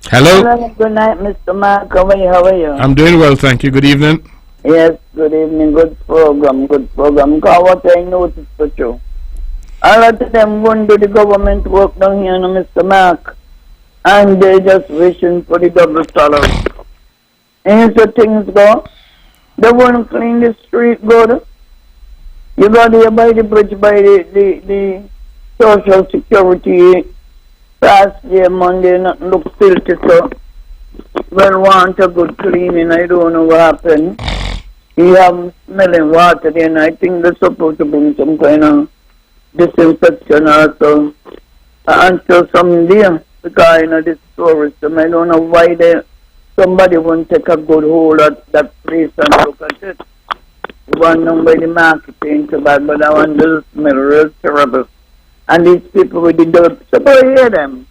Hello. Good night, Mr. Mark. How are you? I'm doing well, thank you. Good evening. Yes, good evening. Good program. Because what I noticed for you, a lot of them won't do the government work down here, Mr. Mark, and they just wishing for the double salary. And so things go. They won't clean the street good. You got here by the bridge, by the social security. Last day, Monday, nothing look filthy, so well, want a good cleaning. I don't know what happened. You have smelling water there, and I think they're supposed to bring some kind of disinfection also until some there. Because you know this tourism, I don't know why somebody won't take a good hold at that place and look at it. One number the market ain't so bad, but I want to smell real terrible. And these people with the dirt, so go hear them.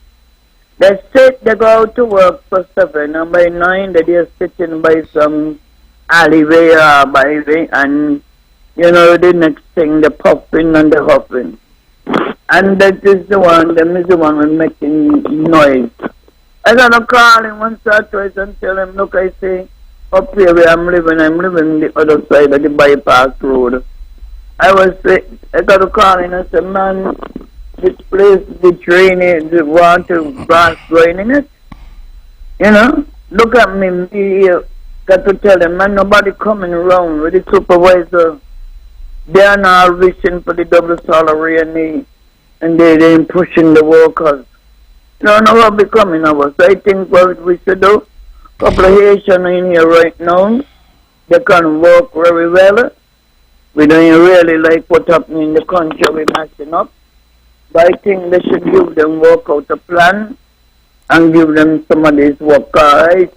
They sit, they go out to work for 7, and by 9 they're sitting by some alleyway or by the, and you know the next thing they're puffing and they're huffing. And that is the one, them is the one who's making noise. I gotta call him once or twice and tell him, look, I say, up here where I'm living the other side of the bypass road. I gotta call him and say, man, this place, the drainage, the water, grass growing in it. You know, look at me here. Got to tell them, man, nobody coming around with the supervisor They are now wishing for the double salary and they're pushing the workers. You don't know what becoming of us. I think what we should do, couple of Haitians in here right now, they can work very well. We don't really like what's happening in the country, we're messing up. But I think they should give them work out a plan and give them some of this work.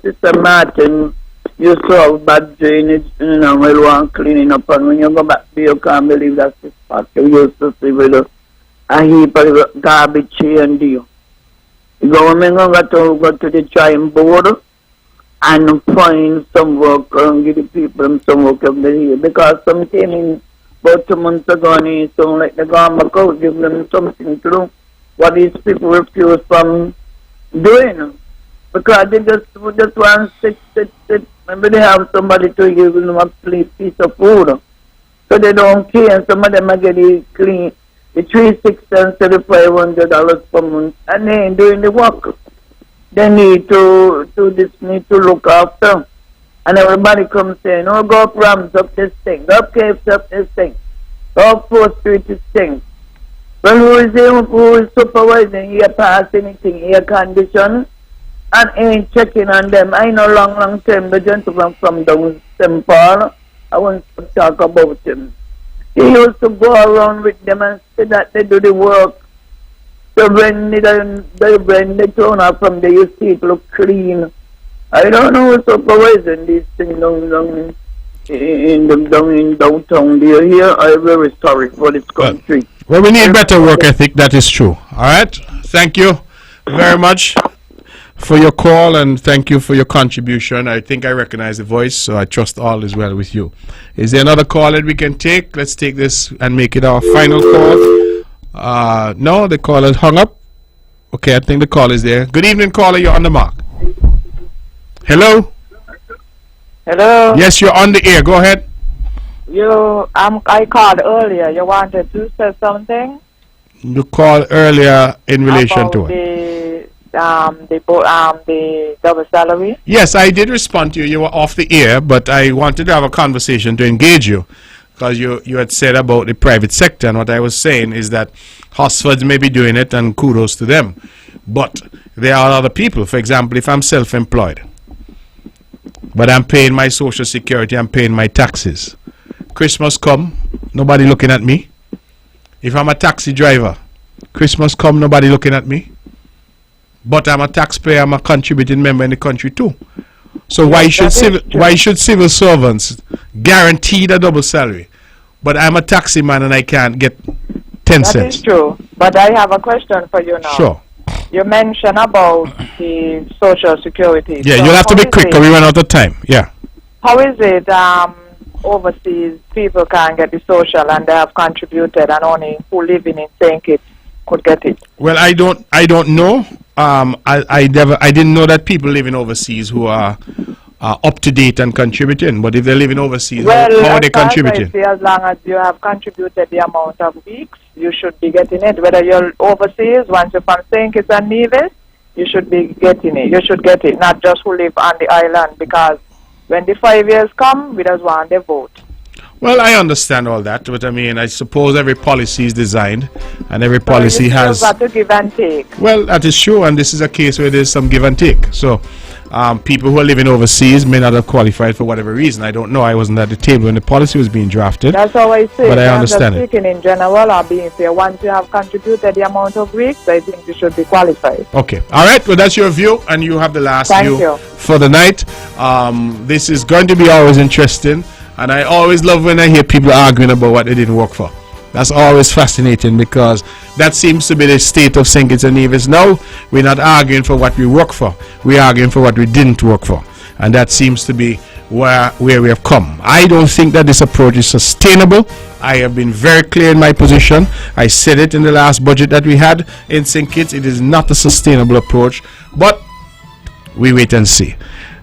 Sister Martin used to have bad drainage, you know, we want cleaning up, and when you go back there, you can't believe that's the spot you used to see with a heap of garbage here and there. The government got to go to the drawing board and find some work and give the people some work up here, because some came in about 2 months ago and it sounded like the government could give them something to do what these people refuse from doing, because they just want to sit. Maybe they have somebody to give them a piece of food, so they don't care. And some of them are getting clean, the $360 and $500 per month, and they ain't doing the work. They need to look after, and everybody comes saying, "Oh, go up Rams up this thing, go up Caves up this thing, go up 4th Street this thing." Well, who is supervising air pass anything, air condition, and ain't checking on them? I know long time the gentleman from down St. Paul, I want to talk about him. He used to go around with them and say that they do the work. So when they turn up from there, you see it look clean. I don't know who's supervising these things down in downtown there. Here, I'm very sorry for this country. Well, we need better work ethic, that is true. All right? Thank you very much for your call, and thank you for your contribution. I think I recognize the voice, so I trust all is well with you. Is there another call that we can take? Let's take this and make it our final call. No, the call has hung up. Okay, I think the call is there. Good evening, caller. You're on the mark. Hello? Hello? Yes, you're on the air. Go ahead. I called earlier. You wanted to say something? You called earlier in relation about to what? The double salary? Yes, I did respond to you. You were off the air, but I wanted to have a conversation to engage you, because you had said about the private sector, and what I was saying is that Hosfords may be doing it, and kudos to them. But there are other people. For example, if I'm self-employed, but I'm paying my social security, I'm paying my taxes. Christmas come, nobody looking at me. If I'm a taxi driver, Christmas come, nobody looking at me. But I'm a taxpayer, I'm a contributing member in the country too. So why should civil servants guarantee a double salary? But I'm a taxi man and I can't get 10 cents. That is true. But I have a question for you now. Sure. You mentioned about the social security. Yeah, so you'll have to be quick because we run out of time. Yeah. How is it overseas people can get the social and they have contributed, and only who living in St. Kitts could get it? Well, I don't know. I didn't know that people living overseas who are up to date and contributing. But if they're living overseas, how are they contributing? As long as you have contributed the amount of weeks, you should be getting it. Whether you're overseas, once you're from St. Kitts and Nevis, you should be getting it. You should get it, not just who live on the island, because when the 5 years come, we just want the vote. Well, I understand all that, but I mean, I suppose every policy is designed, and every policy has got to give and take. Well, that is true, and this is a case where there's some give and take. So, people who are living overseas may not have qualified for whatever reason. I don't know. I wasn't at the table when the policy was being drafted. That's how I say. But I understand it. Speaking in general, or being fair, once you have contributed the amount of weeks, I think you should be qualified. Okay. All right. Well, that's your view, and you have the last view for the night. This is going to be always interesting. And I always love when I hear people arguing about what they didn't work for. That's always fascinating, because that seems to be the state of St. Kitts and Nevis now. We're not arguing for what we work for. We're arguing for what we didn't work for. And that seems to be where we have come. I don't think that this approach is sustainable. I have been very clear in my position. I said it in the last budget that we had in St. Kitts. It is not a sustainable approach. But we wait and see.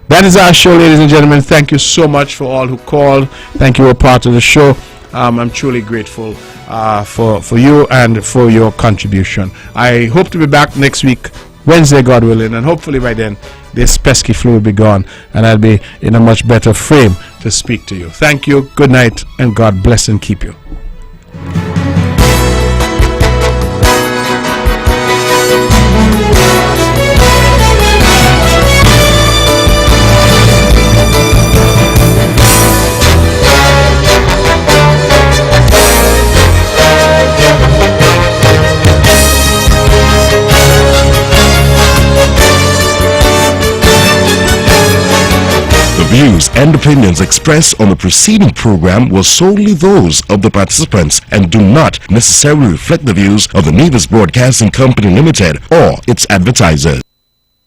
That is our show, ladies and gentlemen. Thank you so much for all who called. Thank you for part of the show. I'm truly grateful for you and for your contribution. I hope to be back next week, Wednesday, God willing, and hopefully by then this pesky flu will be gone and I'll be in a much better frame to speak to you. Thank you, good night, and God bless and keep you. views and opinions expressed on the preceding program were solely those of the participants and do not necessarily reflect the views of the Nevis Broadcasting Company Limited or its advertisers.